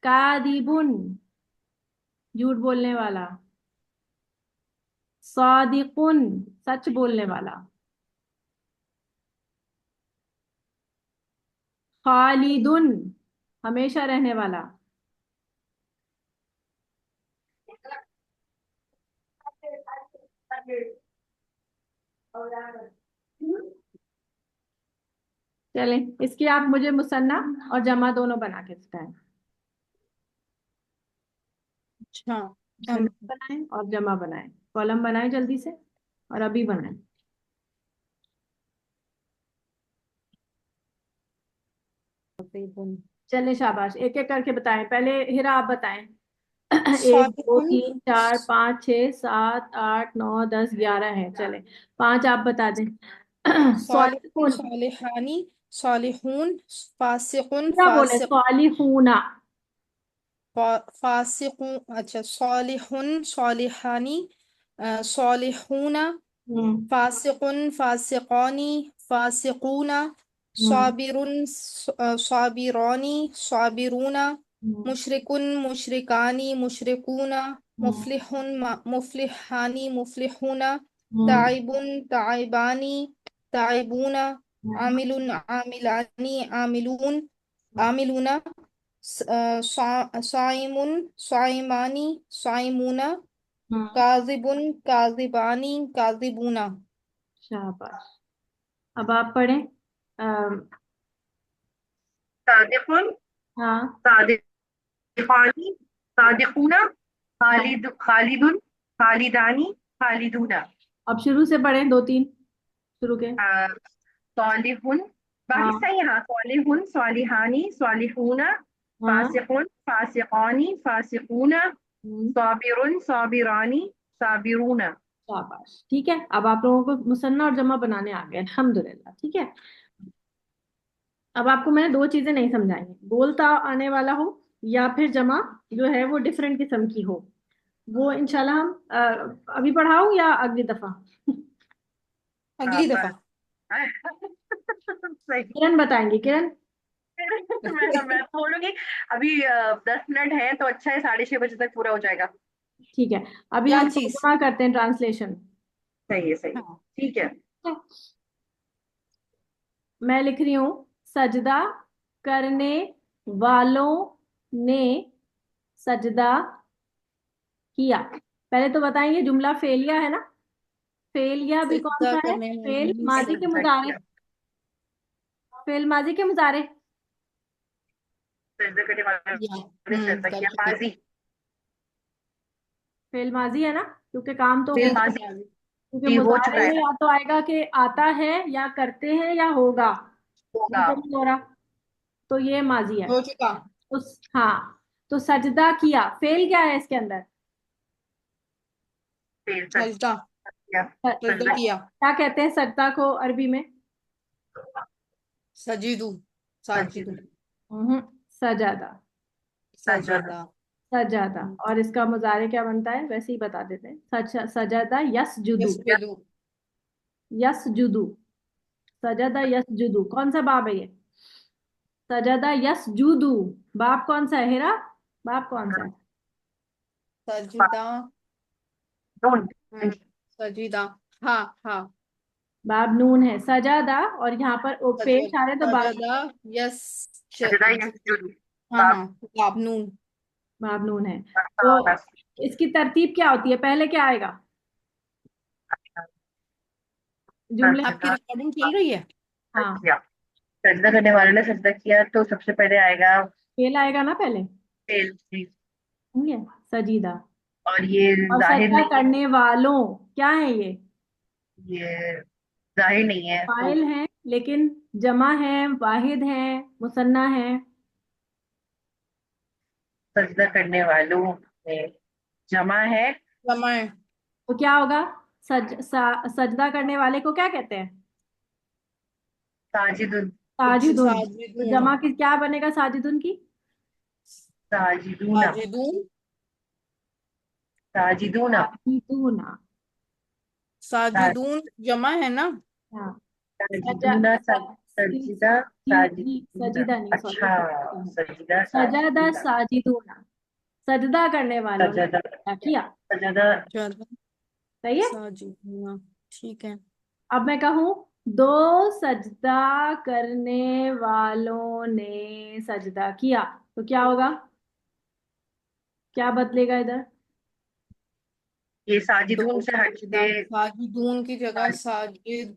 S1: कादिबुन, झूठ बोलने वाला। सादिकुन, सच बोलने वाला। खालिदुन, हमेशा रहने वाला। चलें, इसकी आप मुझे मुसन्ना और जमा दोनों बना के बताएं।
S2: अच्छा।
S1: मुसन्ना बनाएं और जमा बनाएं, कॉलम बनाएं जल्दी से, और अभी बनाएं।
S2: तकरीबन।
S1: चलें शाबाश, एक एक करके बताएं। पहले हिरा आप बताएं। एक दो
S2: सालिहुन,
S1: तीन चार पाँच छः सात आठ नौ 10 11 है, चले पांच आप बता दें।
S2: सालिहुन,
S1: सॉलिहुन,
S2: सालिहानी, सालिहून, फासिकुन,
S1: क्या बोले, सॉलिहुना।
S2: फासिकून, अच्छा सालिहुन, सालिहानी, सालिहूना,
S1: हम्म।
S2: फासिकुन, फासिकानी, फासिकूना,
S1: हम्म।
S2: साबिरुन, साबिरानी, साबिरूना,
S1: हम्म।
S2: मुशरिकुन, मुशरिकानी, मुशरिकूना,
S1: हम्म।
S2: मुफलिहुन, मुफलिहानी, मुफलिहूना,
S1: हम्म।
S2: ताइबुन, ताइबानी, ताइबूना,
S1: हम्म।
S2: आमिलुन, आमिलानी, आमिलून, आमिलूना, साइमुन, साइमानी, साइमूना,
S1: हम्म।
S2: काजिबुन, काजिबानी, काजिबूना।
S1: शाबाश। अब आप पढ़ें। अम,
S3: सादिकुन,
S1: हाँ।
S3: सादिकानी, सादिकुना, खालिदुन, खालिदानी, खालिदूना।
S1: अब शुरू से पढ़ें, दो तीन शुरू के।
S3: आ, सालिहुन, बाकी
S1: हाँ।
S3: सही है, हाँ, सालिहुन, सालिहानी, सालिहूना,
S1: हाँ।
S3: फासिकुन, फासिकानी, फासिकूना,
S1: हम्म।
S3: साबिरुन, साबिरानी, साबिरूना।
S1: शाबाश, ठीक है। अब आप लोगों को मुसन्ना और जमा बनाने आ गए, अल्हम्दुलिल्लाह। ठीक है। अब आपको मैंने दो चीजें नहीं समझाई हैं, बोलता आने वाला हो या फिर जमा जो है वो डिफरेंट किस्म की हो। वो इंशाल्लाह हम अभी पढ़ाऊं या अगली दफा?
S2: अगली दफा।
S3: बस। सही।
S1: किरण बताएंगी, किरण।
S3: मैं बोलूंगी। अभी 10 मिनट है तो अच्छा है, 6:30 बजे तक पूरा हो जाएगा।
S1: ठीक है। अभी
S2: क्या
S1: हम
S2: चीज।
S1: तर्जुमा करते हैं, ट्रांसलेशन।
S3: सही है, सही है।
S2: हाँ।
S3: ठीक है।
S1: मैं लिख रही हूँ सजदा करने वालों ने सजदा किया। पहले तो बताएं ये जुमला फेलिया है ना। फेलिया भी कौन
S2: सजदा
S1: सा है?
S2: करने
S1: फेल
S2: वालों ने
S1: माजी के
S3: सजदा
S1: मुजारे।
S3: किया।
S1: फेल माजी के मुजारे।
S3: सजदा करने वालों
S2: किया।
S3: ने सजदा
S2: कर
S3: किया।
S2: चुके।
S3: माजी।
S1: फेल माजी है ना, क्योंकि काम तो
S3: फिर
S1: हो,
S3: माजी
S1: क्योंकि
S3: भी हो
S1: मुजारे
S3: चुका है
S1: में
S3: ना।
S1: या तो आएगा कि आता है या करते हैं या होगा,
S3: होगा।
S1: ये तो नहीं हो रहा, तो ये माजी है।
S2: हो चुका।
S1: उस हाँ, तो सजदा किया फेल क्या है इसके अंदर?
S3: फिर
S2: सजदा।
S3: सजदा किया।
S2: सजदा
S3: सजदा
S2: किया।
S1: क्या कहते हैं सजदा को अरबी में?
S2: सजीदू। साजिदू।
S3: सजदा।
S1: हम्म, सजादा।
S3: सजदा।
S2: सजदा।
S1: सजादा। और इसका मुजारे क्या बनता है वैसे ही बता देते हैं। सजादा यसजुदु।
S2: यस्जुदू।
S1: यसजुदु। सजादा यसजुदु, कौन सा बाब है ये? सजादा यसजुदु। बाब कौन सा है हेरा? बाब कौन सा है?
S2: सजदा।
S3: डोंट।
S2: सजीदा। हाँ हाँ।
S1: बाब नून है। सजादा और यहाँ पर पेश आ रहे तो बाब।
S2: सजदा। यस।
S3: सजदा यसजुद।
S2: हाँ
S3: बाप।
S2: हाँ। बाबनून।
S1: बाब नून है। तो इसकी तरतीब क्या होती है? पहले क्या आएगा जुमले में?
S2: आपकी रिकॉर्डिंग चल रही है?
S1: हाँ,
S3: किया। सजदा करने वाले ने सजदा किया तो सबसे पहले आएगा
S1: फेल आएगा ना पहले।
S3: फेल जी।
S1: ठीक है, सजीदा।
S3: और ये
S1: और
S3: जाहिर
S1: सजदा
S3: नहीं है।
S1: करने वालों, क्या है ये?
S3: ये जाहिर नहीं है तो
S1: फाइल है लेकिन जमा है, वाहिद है, मुसन्ना है।
S3: सजदा करने वालों में जमा है।
S2: समय।
S1: तो क्या होगा? सजदा करने वाले को क्या कहते हैं?
S3: साजिदुन।
S1: साजिदुन। तो
S2: साजिदून।
S1: जमा की क्या बनेगा साजिदुन की?
S3: साजिदूना।
S2: साजिदून।
S3: साजिदूना।
S1: साजिदूना।
S2: साजिदून जमा है ना?
S1: हाँ।
S3: साजिदूना। सजिदा। साजिदूना।
S1: सजीदा नहीं, सॉरी,
S3: अच्छा। सजिदा
S1: सजादा
S3: साजिदूना।
S1: साजिदूना। सजदा करने वालों ने
S3: सजदा।
S1: क्या किया?
S3: सजदा।
S2: चलो।
S1: सही है।
S2: साजिदून। ठीक है।
S1: अब मैं कहूँ दो सजदा करने वालों ने सजदा किया, तो क्या होगा? क्या बदलेगा इधर?
S3: ये
S2: दो
S3: साजिदून से हट
S2: सजदा
S3: के
S2: साजिदून की जगह साजिद।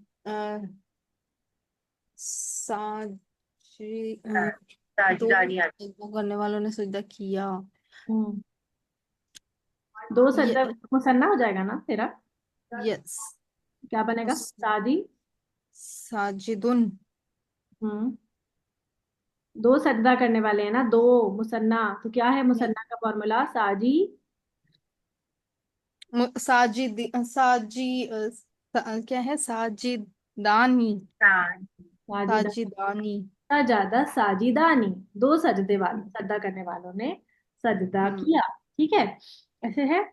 S2: साजी दो
S3: साजिदानी आती।
S2: सजदा करने वालों ने सजदा किया।
S1: हम्म, दो
S2: ये।
S1: सजदा मुसन्ना हो जाएगा ना तेरा?
S2: यस।
S1: क्या बनेगा साजी?
S2: साजिदुन।
S1: हम्म, दो सजदा करने वाले हैं ना, दो मुसन्ना, तो क्या है मुसन्ना का फॉर्मूला? साजी।
S2: साजिद साजी क्या है? साजिदानी।
S1: साजिदा।
S2: साजिदानी।
S1: सजादा साजिदानी। दो सजदे वाले सजदा करने वालों ने सजदा
S2: हम्म।
S1: किया। ठीक है, ऐसे है।
S2: ठीक है।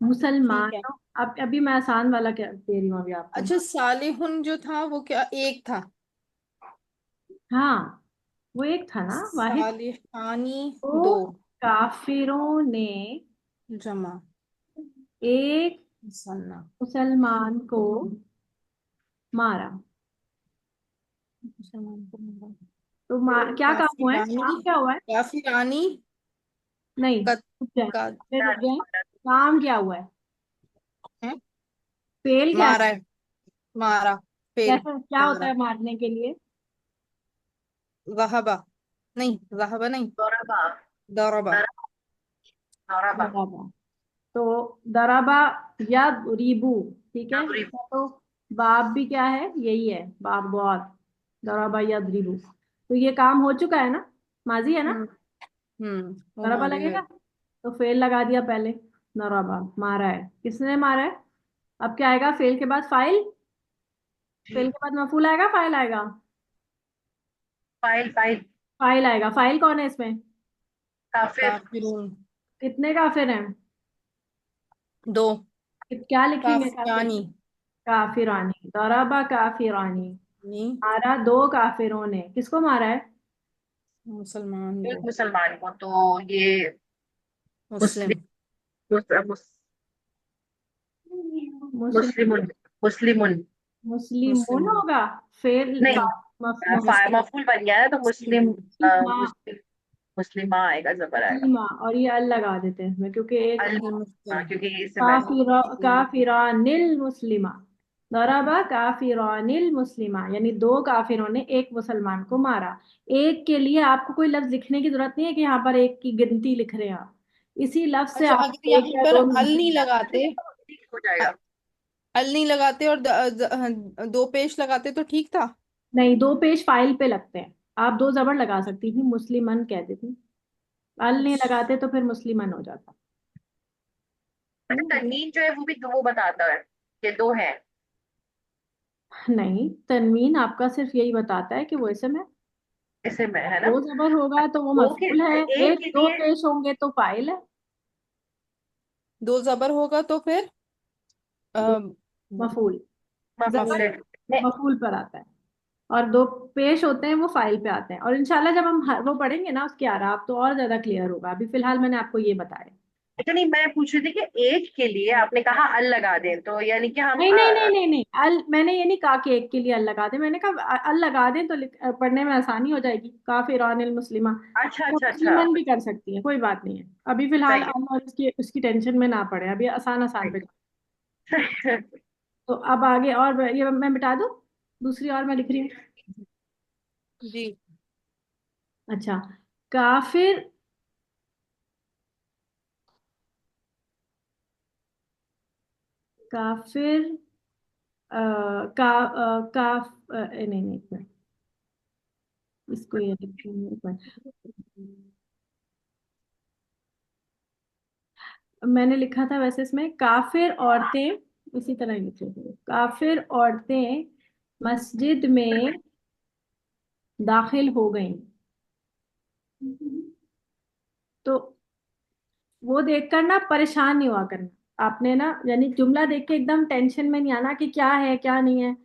S1: मुसलमानों। अब अभी मैं आसान वाला क्या दे रही हूँ अभी आपको।
S2: अच्छा, सालिहुन जो था वो क्या एक था?
S1: हाँ, वो एक था ना वाहिद।
S2: सालिहानी।
S1: तो
S2: दो।
S1: काफिरों ने
S2: जमा।
S1: एक
S2: मुसन्ना।
S1: मुसलमान को मारा।
S2: मुसलमान को मारा।
S1: तो क्या काम हुआ है?
S2: काफिरानी।
S1: काम क्या हुआ है?
S2: काफिरानी।
S1: नहीं,
S2: कत
S1: रुक जाए,
S2: का
S1: फिर रुक जाए। काम क्या हुआ है?
S2: है।
S1: फेल क्या है?
S2: मारा है। मारा। फेल।
S1: कैसे क्या होता
S2: मारा।
S1: है मारने के लिए?
S2: वहबा। नहीं, वहबा नहीं।
S3: दौराबा।
S2: दरबा।
S3: दौराबा।
S1: दराबा। तो दराबा या रीबू। ठीक है,
S3: नगरी।
S1: तो बाब भी क्या है? यही है, बाब गौर। दराबा या रीबू। तो ये काम हो चुका है ना, माजी है ना।
S2: हम्म। वो
S1: दराबा
S2: मारी है।
S1: लगेगा, तो फेल लगा दिया पहले। दराबा मारा है, किसने मारा है? अब क्या आएगा फेल के बाद? फाइल। फेल के बाद मफूल आएगा, फाइल आएगा?
S3: फाइल। फाइल।
S1: फाइल आएगा। फाइल कौन है इसमें?
S3: काफिर।
S2: काफिरून।
S1: कितने काफिर हैं?
S2: दो।
S1: क्या लिखेंगे काफिर?
S2: काफिरानी।
S1: काफिरानी। दराबा काफिरानी।
S2: नहीं।
S1: मारा दो काफिरों ने, किसको मारा है?
S2: मुसलमान
S3: एक
S2: को।
S3: मुसलमान को तो ये
S2: मुस्लिम।
S3: मुस्लिम।
S1: मुस्लिम।
S3: मुस्लिमुन। मुस्लिमुन।
S1: मुस्लिमून
S2: मुस्लिम।
S1: होगा। फेल
S3: नहीं।
S2: मुस्लिम।
S3: मफूल बन गया ना, तो मुस्लिम।
S1: मुस्लिमा।
S3: मुस्लिम। मुस्लिमा आएगा, जबर आएगा।
S1: मुस्लिमा, और ये अल लगा देते हैं इसमें क्योंकि एक
S3: अल। हाँ,
S2: मुस्लिम।
S3: क्योंकि ये इसम है।
S1: काफिरानिल मुस्लिमा। दरबा काफिरानिल मुस्लिमा, यानी दो काफिरों ने एक मुसलमान को मारा। एक के लिए आपको कोई लफ्ज लिखने की जरूरत नहीं है कि यहाँ पर एक की गिनती लिख रहे हैं आप। इसी लफ्ज से
S2: अच्छा,
S1: आप
S2: अगर
S1: एक
S2: यहाँ
S1: या
S2: पर
S1: दो
S2: अल
S1: मिलते
S2: नहीं
S1: हैं।
S2: लगाते,
S3: ठीक हो जाएगा।
S2: अल नहीं लगाते और दो पेश लगाते तो ठीक था।
S1: नहीं, दो पेश फाइल पे लगते हैं। आप दो जबर लगा सकती थी, मुस्लिमन कह देती। अल नहीं
S2: अच्छा।
S1: लगाते तो फिर मुस्लिमन हो जाता।
S3: अच्छा,
S1: समझ गए?
S3: तन्वीन जो है वो भी वो बताता है कि दो है।
S1: नहीं, तनवीन आपका सिर्फ यही बताता है कि वो इसम है।
S3: इसम में है ना।
S1: दो जबर होगा तो वो
S3: दो के
S1: मफूल है।
S3: एक
S1: एक
S3: के
S1: दो
S3: लिए
S1: पेश होंगे तो फाइल है।
S2: दो जबर होगा तो फिर
S1: दो
S2: अ,
S1: मफूल।
S3: मफूल
S1: जबर
S3: है। नहीं।
S1: मफूल पर आता है। और दो पेश होते हैं वो फाइल पे आते हैं। और इंशाल्लाह जब हम वो पढ़ेंगे ना उसके आराब तो और ज्यादा क्लियर होगा। अभी फिलहाल मैंने आपको ये बताया।
S3: अच्छा, नहीं, मैं पूछ रही थी कि एक के लिए आपने कहा अल लगा दें, तो यानी कि हम
S1: नहीं नहीं नहीं नहीं नहीं, अल मैंने ये नहीं कहा कि एक के लिए अल लगा दे। मैंने कहा अल लगा दें तो पढ़ने में आसानी हो जाएगी। काफिरानिल मुस्लिमा।
S3: अच्छा,
S1: वो
S3: अच्छा, अच्छा।
S1: मुस्लिमन भी कर सकती है, कोई बात नहीं है। अभी फिलहाल
S3: सही है।
S1: अल और उसकी टेंशन में ना पड़े। अभी आसान आसान पे।
S3: सही है।
S1: तो अब आगे, और ये मैं मिटा दूं। दूसरी और मैं लिख रही हूँ।
S2: जी।
S1: अच्छा। काफिर। काफिर। आ, का नहीं नहीं, एक मिनट। इसको ये लिखती हूँ, एक मिनट। मैंने लिखा था वैसे इसमें काफिर औरतें। इसी तरह ही लिख रही हूँ। काफिर औरतें मस्जिद में दाखिल हो गईं। तो वो देखकर ना परेशान नहीं हुआ करना आपने ना, यानी जुमला देख के एकदम टेंशन में नहीं आना कि क्या है क्या नहीं है।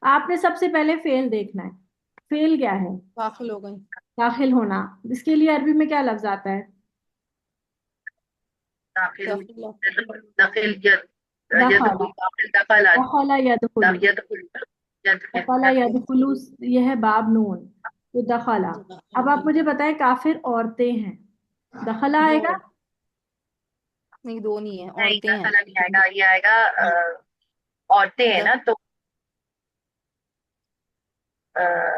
S1: आपने सबसे पहले फेल देखना है। फेल क्या है?
S2: दाखिल हो गई।
S1: दाखिल होना। इसके लिए अरबी में क्या लफ्ज आता है?
S3: दाखिल।
S2: दाखिल।
S3: दाखिल
S1: दखला।
S3: यदखुल दाखिल दखल।
S1: दखला यदखुलु।
S3: यदखुल। यदखिल
S1: दखला
S3: यदखिल।
S1: यदखुलु। यह है बाब नून। तो दखला। अब आप मुझे बताएं, काफिर औरतें हैं। दखला
S2: दो।
S1: आएगा?
S2: नहीं, दो नहीं है,
S3: नहीं,
S2: औरतें हैं।
S3: दखला नहीं आएगा, ये आएगा औरतें हैं
S2: द,
S3: ना, तो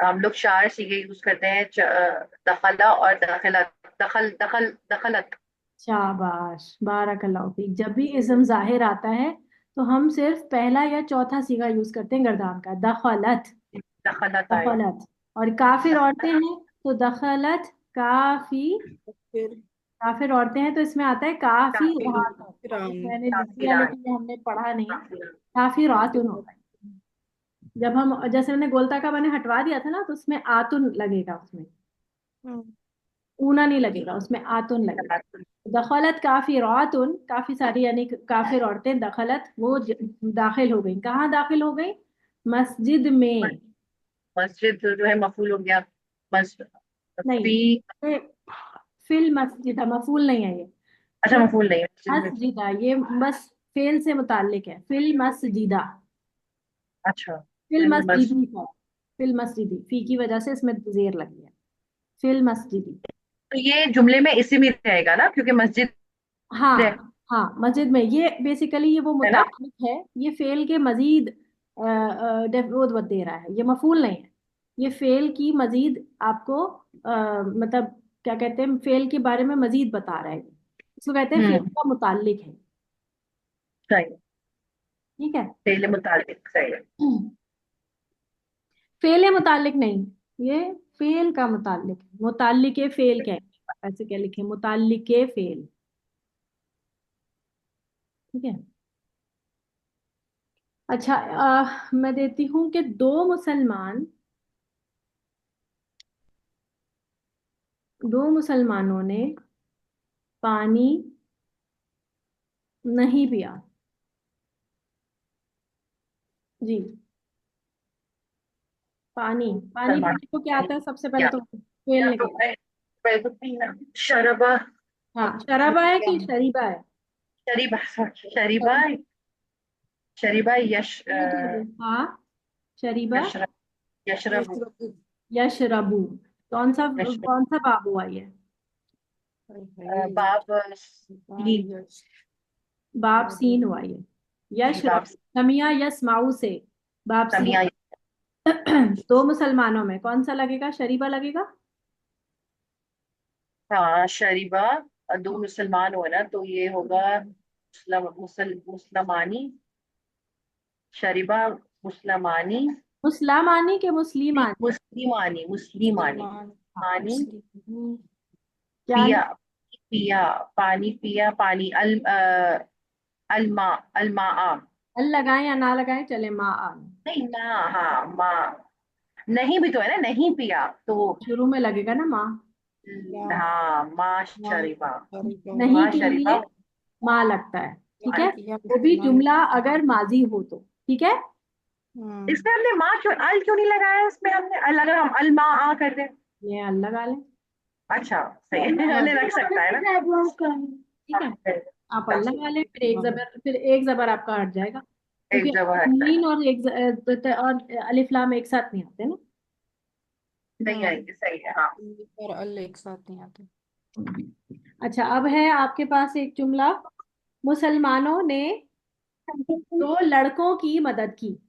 S3: हम लोग चार सीखे यूज करते हैं, दखला और दखलत। दखल दखल दखलत।
S1: शाबाश, बारकल्लाहु फीक। जब भी इस्म जाहिर आता है तो हम सिर्फ पहला या चौथा सीगा यूज करते हैं गर्दान का, दखलत।
S3: दखलत आएगा।
S1: दखलत। और काफिर औरतें हैं तो दखलत। काफी।
S2: फिर
S1: काफिर औरतें हैं तो इसमें आता है काफी
S3: काफी।
S1: रातों।
S2: फिराउन।
S1: मैंने लिख
S3: काफी
S1: दिया
S3: रात।
S1: लेकिन ये हमने पढ़ा नहीं।
S3: काफी रात।
S1: काफी रातुन होगा। जब हम जैसे मैंने गोलता का मैंने हटवा दिया था ना, तो उसमें आतुन लगेगा उसमें।
S2: हम्म।
S1: ऊना नहीं लगेगा उसमें, आतुन लगेगा। दखलत काफी रातुन, काफी सारी यानी काफिर औरतें दखलत वो दाखिल हो गई। कहाँ दाखिल हो गई? मस्जिद में।
S3: मस्जिद जो है मफूल हो गया। मस्जिद।
S1: नहीं,
S3: फी।
S1: ये फिल मस्जिद मफूल नहीं है ये।
S3: अच्छा,
S1: जो
S3: मफूल नहीं है मस्जिद में।
S1: मस्जिदा, ये बस फेल से मुताल्लिक है। फिल मस्जिदा।
S3: अच्छा।
S1: फिल
S3: फिल मस
S1: मस्जिदी है। फिल मस्जिदी, फी की वजह से इसमें जेर लगी है। फिल मस्जिदी।
S3: तो ये जुमले में इसी में रहेगा ना, क्योंकि मस्जिद है
S1: हाँ हाँ, मस्जिद में। ये बेसिकली ये वो
S3: है ना।
S1: मुताबिक है। ये फेल के मजीद वो दे रहा है, ये मफूल नहीं है। ये फेल की मजीद आपको मतलब क्या कहते हैं, फेल के बारे में मजीद बता रहा है। इसको कहते हैं फेल
S3: हम्म।
S1: का मुतालिक है।
S3: सही है।
S1: ठीक है।
S3: फेल मुतालिक सही है।
S1: फेल मुतालिक नहीं, ये फेल का मुतालिक है। मुतालिक फेल क्या है? ऐसे क्या लिखे, मुतालिक फेल। ठीक है। अच्छा, मैं देती हूँ कि दो मुसलमानों ने पानी नहीं पिया। जी। पानी। पानी
S3: सलमान।
S1: पीने को क्या आता है सबसे पहले
S3: या
S1: तो फेल
S3: या तो
S1: निकल।
S3: पीना। शरबा।
S1: हाँ, शराबा है कि शरीबा है?
S3: शरीबा, शरीबा।
S1: शरीबा।
S3: शरीबा, यश
S1: ये क्या है? हाँ, शरीबा।
S3: यशरब। यशरबु।
S2: यशरबु।
S1: यशरबु।
S3: यशरब।
S1: कौन सा बाब हुआ ये?
S2: हाय हाय।
S3: बाप
S2: बाल
S3: सीन।
S2: यश।
S1: बाप सीन
S2: रबु।
S1: हुआ ये।
S3: जी बाप
S1: यशरबु। समिया यस्माऊ से बाप सीन।
S3: समिया।
S1: दो मुसलमानों में कौन सा लगेगा? शरीबा लगेगा।
S3: हाँ शरीबा। दो मुसलमान हो ना तो ये होगा मुसलमानी। शरीबा मुसलमानी।
S1: मुसलमानी के
S3: नहीं
S1: मुस्लिमानी?
S3: मुस्लिमानी मुस्लिमानी।
S2: मुसलमान।
S1: हाँ,
S3: पानी
S2: मुस्लिम।
S1: क्या
S3: पिया।
S1: नहीं?
S3: पिया। पानी पिया पानी अल्मा। अल्मा।
S1: अल लगाए या ना लगाए चले, माँ आ।
S3: नहीं ना। हाँ माँ। नहीं भी तो है ना, नहीं पिया तो।
S1: शुरू में लगेगा ना माँ।
S2: या।
S3: हाँ माँ
S2: हाँ।
S3: शरीफा।
S2: शरीबा।
S1: नहीं
S3: माँ
S1: के
S3: शरीफा।
S1: लिए माँ लगता है। ठीक है।
S2: नहीं किया
S1: वो भी
S2: मुसलमान।
S1: जुमला अगर माजी हो तो। ठीक है।
S3: इसमें हमने माँ क्यों अल क्यों नहीं लगाया, इसमें हमने अल अगर हम अल माँ आ कर दें।
S1: ये अल लगा लें।
S3: अच्छा सही है, हमने रख सकता है ना।
S1: ठीक है। आप अल लगा लें, फिर एक जबर आपका हट जाएगा, क्योंकि
S3: एक जगह हटता है।
S1: मीन और और अलिफ लाम एक साथ नहीं आते ना।
S3: नहीं आएंगे, सही है हाँ।
S2: और अल एक साथ नहीं आते।
S1: अच्छा, अब है आपके पास एक जुमला। मुसलमानों ने दो लड़कों की मदद की।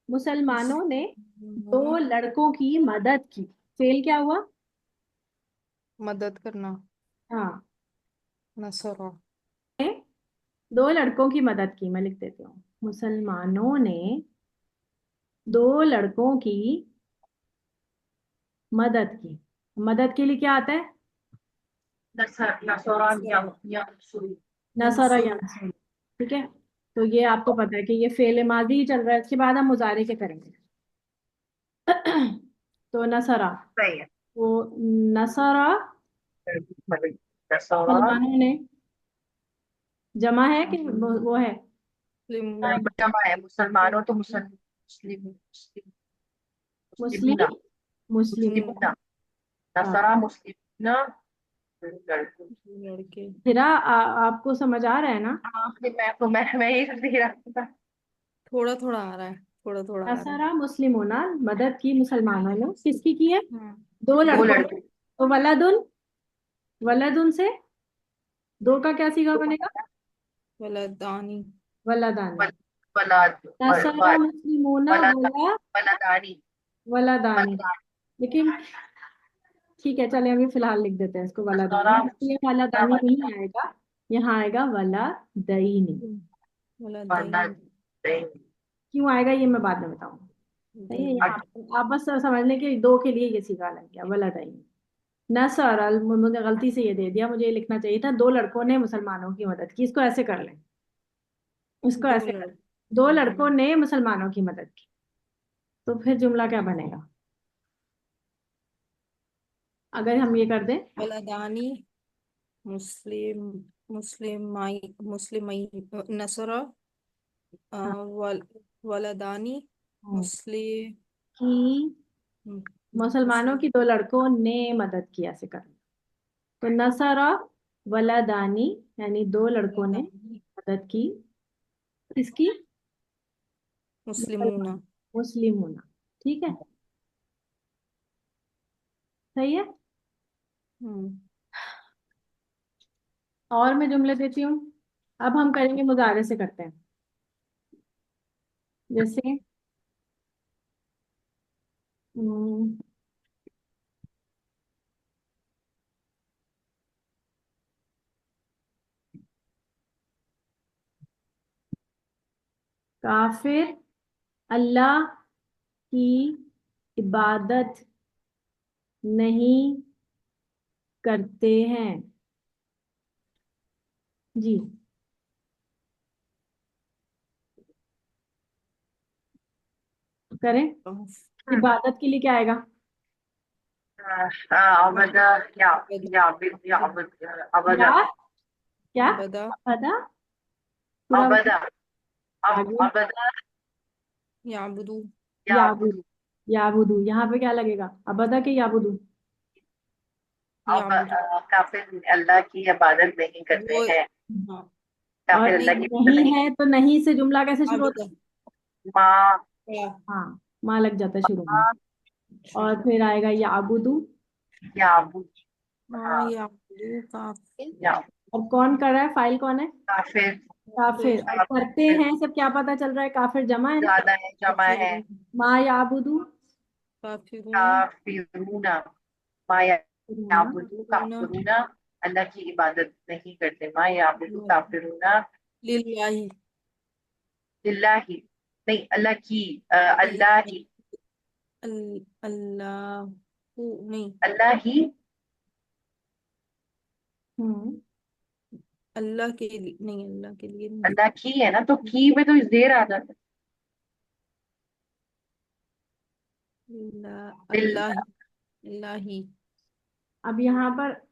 S1: मुसलमानों ने दो लड़कों की मदद की। फेल क्या हुआ?
S2: मदद करना।
S1: हाँ।
S2: नसरा।
S1: दो लड़कों की मदद की, मैं लिख देती हूँ। मुसलमानों ने दो लड़कों की मदद की। मदद के लिए क्या आता है?
S3: नसौरा
S2: नसरा।
S3: या
S1: नसरा
S2: यंसुर।
S1: यंसुर। ठीक है। तो ये आपको पता है कि ये फेल माजी ही चल रहा है, इसके बाद हम मुजारे के करेंगे। तो नसरा।
S3: सही है।
S1: वो नसरा
S3: नसौरा।
S1: मुसलमानों ने, जमा है कि वो है?
S2: मुस्लिम।
S3: जमा है, मुसलमानों तो मुस्लिम मुस्लिम।
S1: मुस्लिम।
S3: मुस्लिमूना।
S1: मुस्लिम।
S3: मुस्लिमूना।
S1: हाँ।
S3: नसरा मुस्लिमूना। लड़के।
S2: लड़के।
S1: फिर आपको समझ आ रहा है ना?
S3: हाँ फिर मैं यही दे रहा था।
S2: थोड़ा थोड़ा आ रहा है। थोड़ा थोड़ा आ रहा है।
S1: नसरा मुस्लिमोना, मदद की मुसलमानों ने, किसकी की है?
S2: हाँ।
S1: दो
S3: दो
S1: लड़कों ने।
S3: लड़के।
S1: तो वलदुन, वलदुन से दो का क्या सीगा बनेगा?
S2: वलदानी।
S1: वलदानी।
S3: वल- वलाद।
S1: नसरा मुस्लिमोना
S3: वलादा। वलादानी।
S1: वलदानी।
S3: वलादानी।
S1: लेकिन ठीक है, चले अभी फिलहाल लिख देते हैं इसको वलदानी।
S3: नसरा
S1: ये वलदानी नहीं आएगा, यहाँ आएगा वलदैनी।
S2: वलदैन।
S3: वलाद।
S1: क्यों आएगा ये मैं बाद में बताऊंगी। सही है। यहाँ
S3: अच्छा।
S1: आप बस समझने के दो के लिए ये सीखा लग गया वलदैनी। नसर, मुझे गलती से ये दे दिया, मुझे ये लिखना चाहिए था दो लड़कों ने मुसलमानों की मदद की। इसको ऐसे कर लें, इसको
S2: दो
S1: ऐसे कर।
S2: लड़के।
S1: दो लड़कों ने मुसलमानों की मदद की। तो फिर जुमला क्या बनेगा अगर हम ये कर दें?
S2: वलदानी। मुस्लिम। मुस्लिमाई। मुस्लिमई। नसरा।
S1: हाँ।
S2: वल वलदानी।
S1: हाँ।
S2: मुस्लिम।
S1: कि मुसलमानों
S2: मुस्लिम।
S1: की दो लड़कों ने मदद की, ऐसे कर। तो नसरा वलदानी, यानी दो लड़कों ने
S2: वलदानी।
S1: मदद की। किसकी?
S2: मुस्लिमूना।
S1: मुसलमान, मुस्लिम होना। ठीक है। सही है।
S2: हम्म।
S1: और मैं जुमले देती हूँ। अब हम करेंगे मुजारे से करते हैं। जैसे हम्म, काफिर अल्लाह की इबादत नहीं करते हैं। जी। करें। इबादत के लिए क्या आएगा?
S3: अबदा। याबिद याबिद। अबदा।
S1: या क्या?
S2: बदा।
S1: अदा। पूरा
S3: अबदा।
S1: आगे।
S3: अबदा।
S2: याबुदू।
S3: याबुद।
S1: याबुदू। याबुदू, यहाँ पे क्या लगेगा? अबदा के याबुदू?
S3: अब
S2: याबुदू।
S3: काफिर अल्लाह की इबादत नहीं करते
S2: वो।
S3: हैं।
S2: हाँ।
S1: और
S3: काफिर अल्लाह की इबादत
S1: नहीं
S3: नहीं
S1: है तो नहीं से जुमला कैसे शुरू होता
S2: आबदा।
S3: माँ।
S1: है? हाँ। माँ लग जाता है शुरू में।
S3: मा
S1: और फिर आएगा याबुदू।
S3: याबुद,
S2: हाँ
S3: हाँ,
S2: याबुदू काफिर।
S3: या
S1: अब कौन कर रहा है, फाइल कौन है?
S3: काफिर,
S1: काफिर। अब करते
S3: काफिर
S1: हैं सब, क्या पता चल रहा है, काफिर जमा है ना।
S3: ज्यादा है, जमा है।
S2: काफिरून।
S1: माँ याबुदू।
S2: काफिरून।
S3: काफिरूना, मा
S1: ना।
S3: याबुदू
S2: काफिरूना
S3: काफिरूना, अल्लाह की इबादत नहीं करते। मा याबुदू काफिरूना
S2: लिल्लाही।
S3: लिल्लाही, नहीं अल्लाह की, अल्लाह ही,
S2: अल्लाह नहीं,
S3: अल्लाह ही,
S1: हम्म।
S2: अल्लाह के लिए नहीं, अल्लाह के लिए नहीं।
S3: अल्लाह की है ना, तो की में तो देर आ जाता है।
S2: अल्लाह ही। अल्लाह ही।
S1: अब यहाँ पर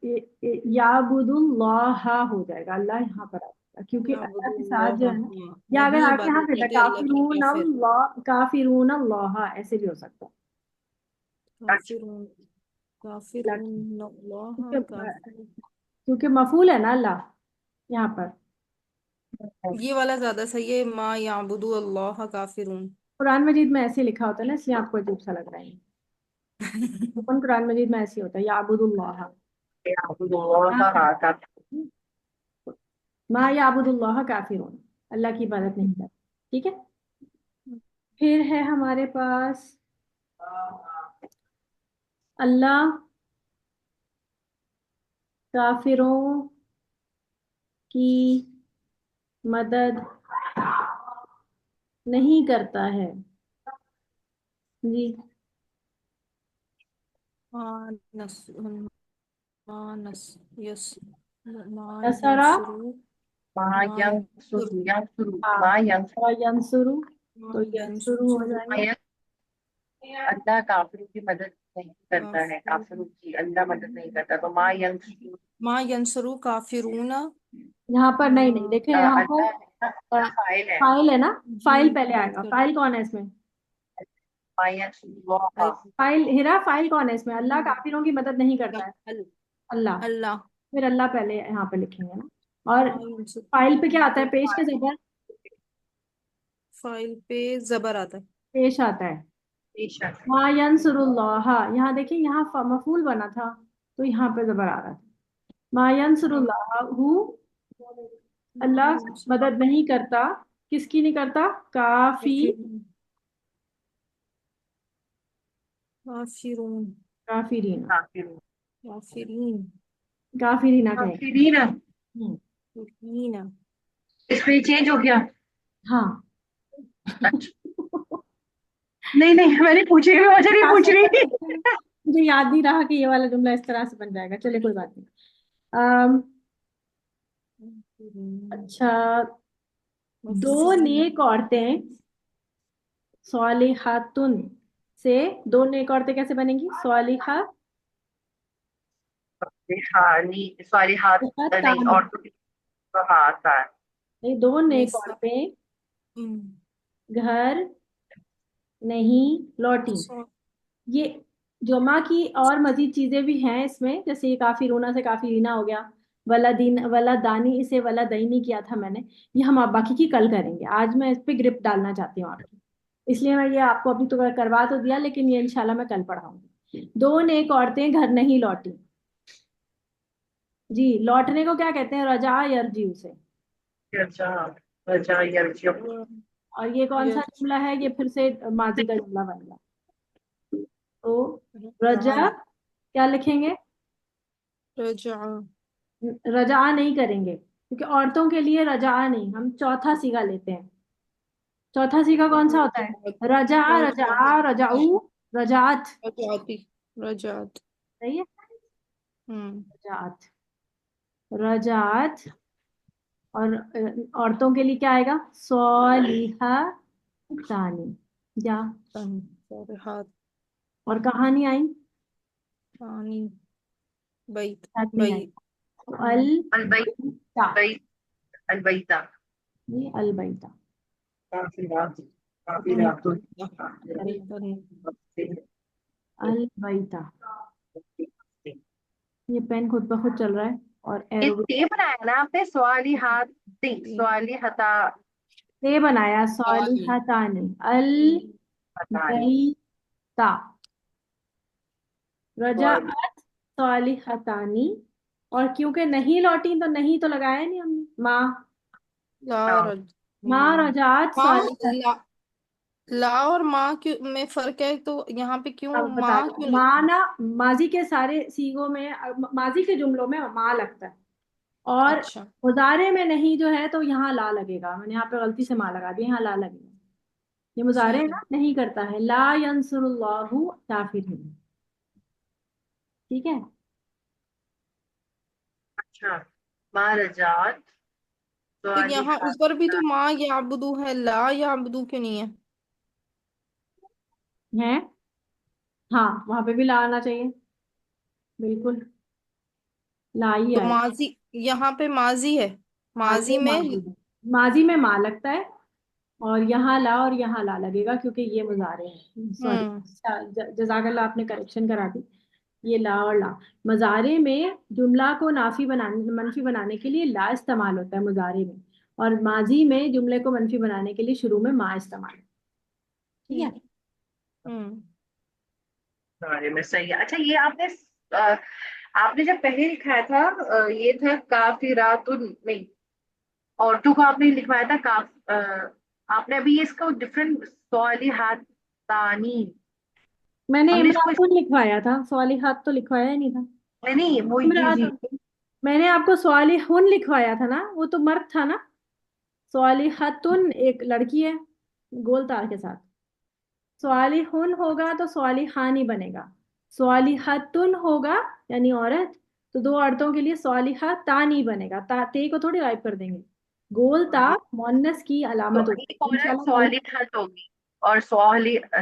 S1: याबुदुल्लाह हो जाएगा, अल्लाह यहाँ पर आएगा क्योंकि अल्लाह के साथ
S2: याबुदुल्लाह,
S1: जो है ना।
S2: हाँ,
S1: या अगर
S2: नहीं
S1: आपके यहाँ
S2: इबादत
S1: पे था
S2: करते अल्लाह के काफिर।
S1: काफिरून अल्लाह, ऐसे भी हो सकता है।
S3: अच्छा,
S2: काफिरून।
S1: अल्लाह
S2: काफिरून
S1: की-
S2: अल्लाह
S1: क्योंकि
S2: काफिर।
S1: क्योंकि मफूल है ना अल्लाह यहाँ पर।
S2: ये वाला ज्यादा सही है, मा याबुदु अल्लाह काफिरून।
S1: कुरान मजीद में ऐसे लिखा होता है ना, इसलिए आपको अजीब सा लग रहा है। ओपन कुरान मजीद में ऐसे होता है, याबुदुल्लाह।
S3: याबुदुल्लाह, हाँ काफिर।
S1: मा याबुदुल्लाह काफिरून, अल्लाह की इबादत नहीं करते। ठीक है। फिर है हमारे पास अल्लाह काफिरों की मदद नहीं करता है। जी।
S2: मा नस मा नस यस मा
S1: नसरा।
S2: यंसुरु।
S3: मा
S2: मा यंसुरु।
S3: यंसुरु, यंसुरु,
S1: हाँ।
S3: मा यंसुरु,
S1: और यंसुरु,
S2: मा
S1: तो यंसुरु हो
S2: यंसुरु
S1: जाएगा।
S3: अल्लाह काफिरों की मदद नहीं करता है,
S2: काफिर।
S3: काफिरों की अल्लाह मदद नहीं करता, तो मा यंसुरु,
S2: मा यंसुरु काफिरून।
S1: यहाँ पर नहीं, नहीं
S2: मा
S1: देखे यहाँ पर।
S3: अल्लाह है ना, अल्लाह फाइल है।
S1: फाइल है ना।
S2: जी
S1: फाइल पहले
S2: मदद
S1: आएगा,
S2: कर।
S1: फाइल कौन है इसमें?
S3: मा यंसुरु,
S1: फाइल हिरा, फाइल कौन है इसमें? अल्लाह
S2: हम्म,
S1: काफिरों की मदद नहीं करता है। अल्लाह।
S2: अल्लाह।
S1: फिर अल्लाह पहले यहाँ पे लिखेंगे ना। और
S2: मा यंसुरु।
S1: फाइल पे क्या आता है, पेश के जबर?
S2: फाइल पे जबर आता है।
S1: पेश आता है।
S3: बेशक,
S1: मा यंसुरुल्लाह, यहाँ देखिए, यहाँ मफूल बना था, तो यहाँ पे जबर आ रहा था। मा
S2: हाँ,
S1: यंसुरुल्लाह हु,
S2: मा
S1: अल्लाह
S2: यंसुरु
S1: मदद नहीं करता। किसकी नहीं करता? काफी,
S2: काफिरून। काफिरून।
S1: काफिरीना।
S3: काफिर,
S2: काफिरीन।
S1: काफिरीना कहेंगे।
S3: काफिरीन।
S1: हम्म।
S2: काफिरीन।
S3: इसमें चेंज हो गया।
S1: हाँ।
S3: अच्छा, नहीं नहीं, मैंने पूछी भी, मुझे नहीं पूछ रही।
S1: मुझे याद नहीं रहा कि ये वाला जुमला इस तरह से बन जाएगा, चलिए कोई बात नहीं। अच्छा। दो
S2: मफूल।
S1: नेक औरतें स्वालिहातुन से, दो नेक औरतें कैसे बनेंगी? स्वालिहा,
S3: हाँ नहीं, सॉरी, हाथ नहीं,
S1: तानी।
S3: और तो हाथ है।
S1: नहीं, दो नेक
S2: निसा।
S1: औरतें
S2: हम्म,
S1: घर नहीं लौटी।
S2: सो-
S1: ये जुमा की और मजीद चीजें भी हैं इसमें, जैसे ये काफी रूना से काफी रीना हो गया। वला दीन वला दानी, इसे वला दईनी किया था मैंने। ये हम आप बाकी की कल करेंगे, आज मैं इस पे ग्रिप डालना चाहती हूँ आपकी। इसलिए मैं ये आपको अभी तो करवा तो दिया, लेकिन ये इंशाल्लाह मैं कल पढ़ाऊंगी। दो नेक औरतें घर नहीं लौटी। जी, लौटने को क्या कहते हैं? रजा यरजी उसे।
S3: अच्छा, अच्छा, ये
S1: और ये कौन सा
S2: यस।
S1: जुमला है? ये फिर से माजी का जुमला बन गया। तो रजा क्या लिखेंगे?
S2: रजा।
S1: रजा नहीं करेंगे क्योंकि औरतों के लिए रजा नहीं, हम चौथा सीगा लेते हैं। चौथा सीगा कौन सा होता है? रजा, रजा, रजाऊ, रजात।
S2: रजाती। रजात।
S1: सही है।
S2: हम्म।
S1: रजात, रजात। और औरतों के लिए क्या आएगा? सौलिहा तानी। या
S2: सारे हाथ।
S1: और कहानी आई,
S2: पानी। बैत।
S1: याद नहीं आई।
S2: बैत।
S1: अल
S3: अलबैत,
S1: ता,
S3: बैत, अलबैता।
S1: ये अलबैता।
S3: काफी रात, काफी
S1: नहीं,
S3: रात तो
S2: बैतन।
S1: अलबैता। ये पेन खुद ब खुद चल रहा है और
S3: ये
S1: एरो भी।
S3: ते बनाया ना आपने, सवाली हाथ, नहीं सवाली हता,
S1: से बनाया
S2: पानी।
S1: सौलिहा तानी। अल
S3: हतानी।
S1: गईता,
S3: और
S1: रजाअत सालिहतानी। और क्योंकि नहीं लौटी तो नहीं तो लगाया नहीं हमने, माँ।
S2: ला रज
S1: माँ रजाअत
S2: माँ
S1: सालिहत।
S2: ला, ला और माँ क्यों में फर्क है, तो यहाँ पे क्यों
S1: अब बता
S2: माँ
S1: दो,
S2: क्यों
S1: माँ
S2: लगी?
S1: ना माजी के सारे सीगों में, माजी के जुमलों में माँ लगता है। और
S2: अच्छा।
S1: मुजारे में नहीं जो है तो यहाँ ला लगेगा। मैंने यहाँ पे गलती से माँ लगा दी, यहाँ ला लगेगा। ये मुजारे है
S2: ठीक है।
S1: ना, नहीं करता है। ला यंसुरुल्लाहु काफिरीन। ठीक है।
S3: अच्छा, महाराजात
S2: तो यहाँ ऊपर भी तो
S3: सालिहात।
S2: माँ याबुदू है, ला याबुदू क्यों नहीं है?
S1: है, हाँ वहां पे भी ला आना चाहिए, बिल्कुल। ला ही
S2: तो
S1: आएगा।
S2: माजी, यहाँ पे माजी है,
S1: हाँ
S2: माजी
S1: ये
S2: में।
S1: माजी है। माजी में माँ लगता है, और यहाँ ला और यहाँ ला लगेगा क्योंकि ये मुजारे हैं। सॉरी,
S2: हम्म।
S1: जजाकल्ला, आपने करेक्शन करा दी। ये ला और ला, मुजारे में जुमला को नाफी बनाने मनफी बनाने के लिए ला इस्तेमाल होता है मुजारे में। और माजी में जुमले को मनफी बनाने के लिए शुरू में माँ इस्तेमाल। ठीक है।
S2: ठीक। हम्म।
S3: बारे में सही है। अच्छा, ये आपने जब पहले लिखाया था, ये था काफिरातुन नहीं, औरतों को आपने लिखवाया था आपने अभी इसका डिफरेंट सवालिहातानी।
S1: मैंने
S3: हमने इसको
S1: इमरातुन लिखवाया था, स्वालिहात तो लिखवाया ही नहीं था।
S3: नहीं, वो जी जी।
S1: इमरातुन, मैंने आपको स्वालिहुन लिखवाया था ना, वो तो मर्द था ना। स्वालिहतुन एक लड़की है, गोल तार के साथ। स्वालिहुन होगा तो स्वालिहानी बनेगा। स्वालिहतुन होगा यानी औरत, तो दो औरतों के लिए स्वालिहा तानी बनेगा। ते को थोड़ी गायब कर देंगे। गोल ता मुअन्नस की
S3: तो
S1: अलामत होती
S3: एक
S1: है
S3: औरत
S1: इंशाल्लाह कल।
S3: स्वालिहत होगी और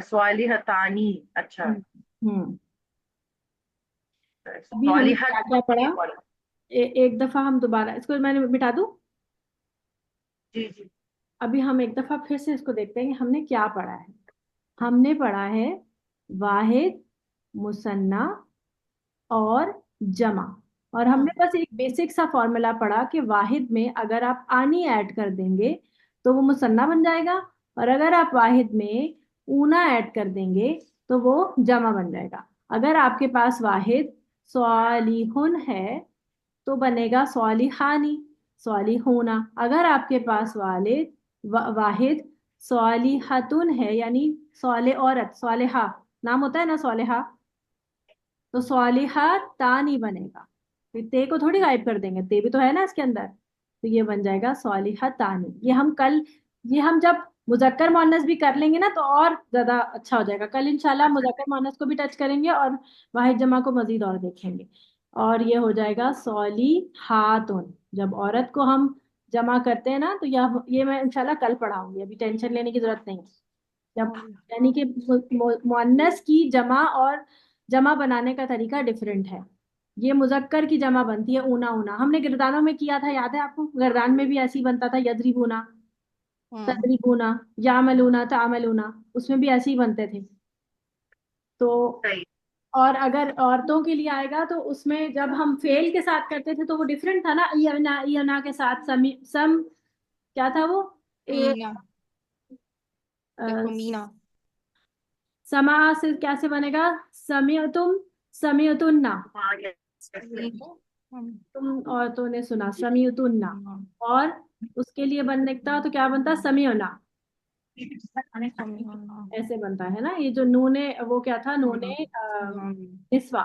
S3: स्वालिहतानी। अच्छा,
S1: हम्म। हम्म। अभी हमने
S3: स्वालिहत
S1: क्या क्या
S3: होगी
S1: पढ़ा,
S3: एक औरत।
S1: एक दफा हम दोबारा इसको मैंने मिटा दूं।
S3: जी जी।
S1: अभी हम एक दफा फिर से इसको देखते हैं कि हमने क्या पढ़ा है। हमने पढ़ा है वाहिद, मुसन्ना और जमा। और हमने
S2: हाँ।
S1: बस एक बेसिक सा फॉर्मूला पढ़ा कि वाहिद में अगर आप आनी ऐड कर देंगे तो वो मुसन्ना बन जाएगा, और अगर आप वाहिद में ऊना ऐड कर देंगे तो वो जमा बन जाएगा। अगर आपके पास वाहिद स्वालिहुन है तो बनेगा स्वालिहानी, स्वालिहूना। अगर आपके पास वाहिद स्वालिहतुन है यानी स्वाले औरत, स्वालिहा नाम होता है ना, स्वालिहा, तो स्वालिहा तानी बनेगा। फिर ते को थोड़ी गायब कर देंगे, ते भी तो है ना इसके अंदर, तो ये बन जाएगा स्वालिहा तानी। ये हम जब मुजक्कर मुअन्नस भी कर लेंगे ना तो और ज्यादा अच्छा हो जाएगा। कल इंशाल्लाह मुजक्कर मुअन्नस को भी टच करेंगे और वाहिद जमा को मजीद और देखेंगे। और ये हो जाएगा सॉलिहातुन। जब औरत को हम जमा करते हैं ना तो ये मैं इंशाल्लाह कल पढ़ाऊंगी, अभी टेंशन लेने की जरूरत नहीं है। जब यानी कि मुअन्नस की जमा और जमा बनाने का तरीका डिफरेंट है। ये मुजक्कर की जमा बनती है ऊना ऊना, हमने गिरदानों में किया था, याद है आपको? गिरदान में भी ऐसे ही बनता था, यदरिबूना,
S2: हम्म।
S1: तदरिबूना, यामलूना, तामलूना, उसमें भी ऐसे ही बनते थे। तो
S3: सही।
S1: और अगर औरतों के लिए आएगा तो उसमें जब हम फेल के साथ करते थे तो वो डिफरेंट था ना, यना यना के साथ सम क्या था वो, ए,
S2: मीना।
S1: अ,
S2: देखो मीना।
S1: समा से कैसे बनेगा, समियतुम, समियतुन्ना,
S3: हाँ, yes, yes।
S2: मीना।
S1: तुम औरतों ने सुना, समियतुन्ना।
S2: हाँ।
S1: और उसके लिए बन निकता तो क्या बनता, समियना,
S2: हाँ।
S1: ऐसे बनता है ना। ये जो नूने वो क्या था,
S2: हाँ।
S1: नूने
S2: हाँ।
S1: निस्वा।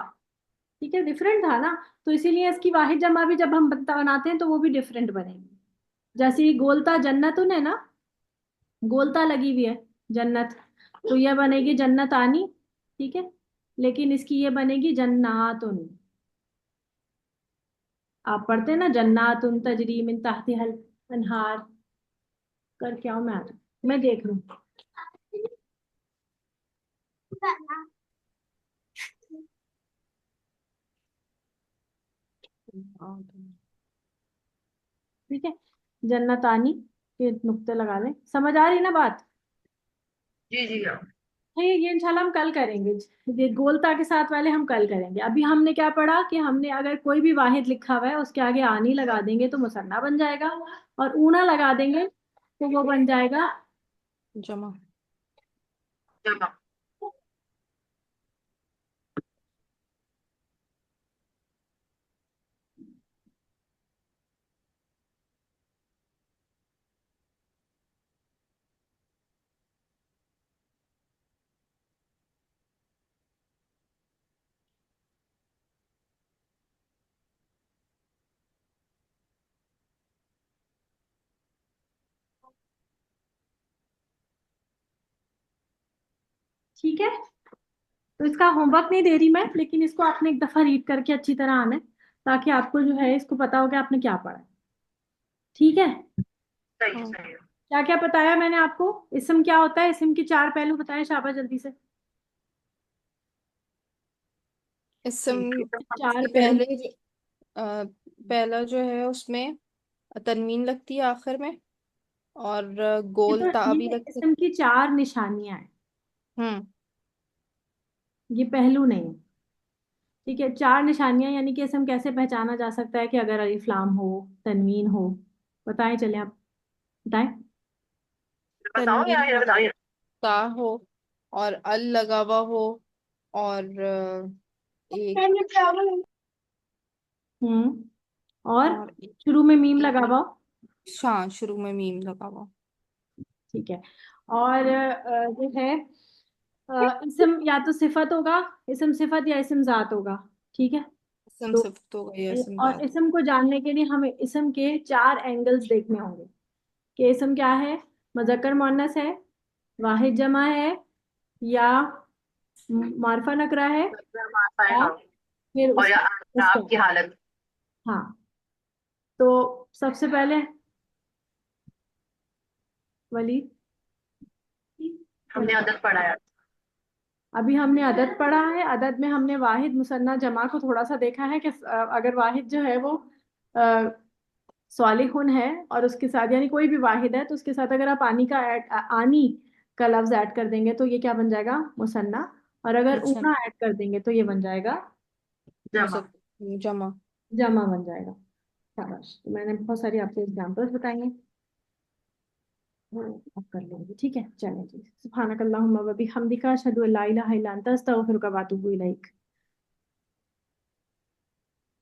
S1: ठीक है, डिफरेंट था ना। तो इसीलिए इसकी वाहिद जमा भी जब हम बनाते हैं तो वो भी डिफरेंट बनेगी। जैसे ये गोलता जन्नतुन है ना, गोलता लगी हुई है जन्नत, तो यह बनेगी जन्नत आनी। ठीक है, लेकिन इसकी ये बनेगी जन्नातुन। आप पढ़ते हैं ना, जन्नातुन तजरी मिन तहतिहल अनहार। कर क्या हूं मैं आज, मैं देख लूं। ठीक है, जन्नत आनी के नुक्ते लगा लें। समझ आ रही ना बात?
S3: जी जी हाँ।
S1: ये इंशाल्लाह हम कल करेंगे। ये गोलता के साथ वाले हम कल करेंगे। अभी हमने क्या पढ़ा कि हमने अगर कोई भी वाहिद लिखा हुआ है उसके आगे आनी लगा देंगे तो मुसन्ना बन जाएगा, और ऊना लगा देंगे तो वो बन जाएगा
S2: जमा।
S3: जमा।
S1: ठीक है, तो इसका होमवर्क नहीं दे रही मैं, लेकिन इसको आपने एक दफा रीड करके अच्छी तरह आना है, ताकि आपको जो है इसको पता हो कि आपने क्या पढ़ा है। ठीक है,
S3: सही है
S2: हाँ,
S3: सही है।
S1: क्या क्या बताया मैंने आपको? इसम क्या होता है, इसम के चार पहलू बताए शाबा जल्दी से।
S2: इसम
S1: चार
S2: से
S1: पहलू।
S2: पहले पहला जो है उसमें तनवीन लगती है आखिर में, और
S1: ये
S2: गोल
S1: तो
S2: ता भी
S1: ये
S2: लगती
S1: इसम की चार निशानियां हैं,
S2: है। हम्म।
S1: ये पहलू नहीं है। ठीक है, चार निशानियां, यानी कि इसम कैसे पहचाना जा सकता है कि अगर अलिफ लाम हो, तनवीन हो। बताएं, चले आप बताएं।
S3: बताओ
S2: तनवीन
S3: या
S2: हो,
S3: बताओ।
S2: ता हो, और अल लगा हुआ हो, और एक
S1: और
S2: और एक,
S1: शुरू में मीम
S2: एक
S1: लगा हुआ हो।
S2: हाँ, शुरू में मीम लगा हुआ।
S1: ठीक है, और जो है इसम या तो सिफत होगा, इसम सिफत या इसम जात होगा। ठीक है,
S2: इसम
S1: तो
S2: सिफ्त हो गई, इसम
S1: और
S2: जात हो
S1: इसम को जानने के लिए हमें इसम के चार एंगल्स देखने होंगे कि इसम क्या है, मुज़क्कर मुअन्नस है, वाहिद जमा है, या मारफा नकरा है, या
S3: हाँ।
S1: फिर
S3: और या
S1: उसका
S3: आप की
S1: मुस्ताक।
S3: हालत।
S1: हाँ, तो सबसे पहले वलीद,
S3: हमने अदद पढ़ा है।
S1: अभी हमने अदद पढ़ा है। अदद में हमने वाहिद मुसन्ना जमा को थोड़ा सा देखा है कि अगर वाहिद जो है वो स्वालिहुन है और उसके साथ, यानी कोई भी वाहिद है, तो उसके साथ अगर आप आनी का लफ्ज ऐड कर देंगे तो ये क्या बन जाएगा, मुसन्ना। और अगर
S2: मुसन
S1: ऊना ऐड कर देंगे तो ये बन जाएगा
S3: जमा।
S2: मुसक जमा।
S1: जमा बन जाएगा। शाबाश, तो मैंने बहुत सारी आपको एग्जांपल्स बताई हैं, वो आप कर लेंगे। ठीक है, चलें जी। सुब्हानकल्लाहुम्मा व बिहम्दिका अशहदु अल्ला इलाहा इल्ला अंता अस्तगफिरुका व अतूबु इलैक।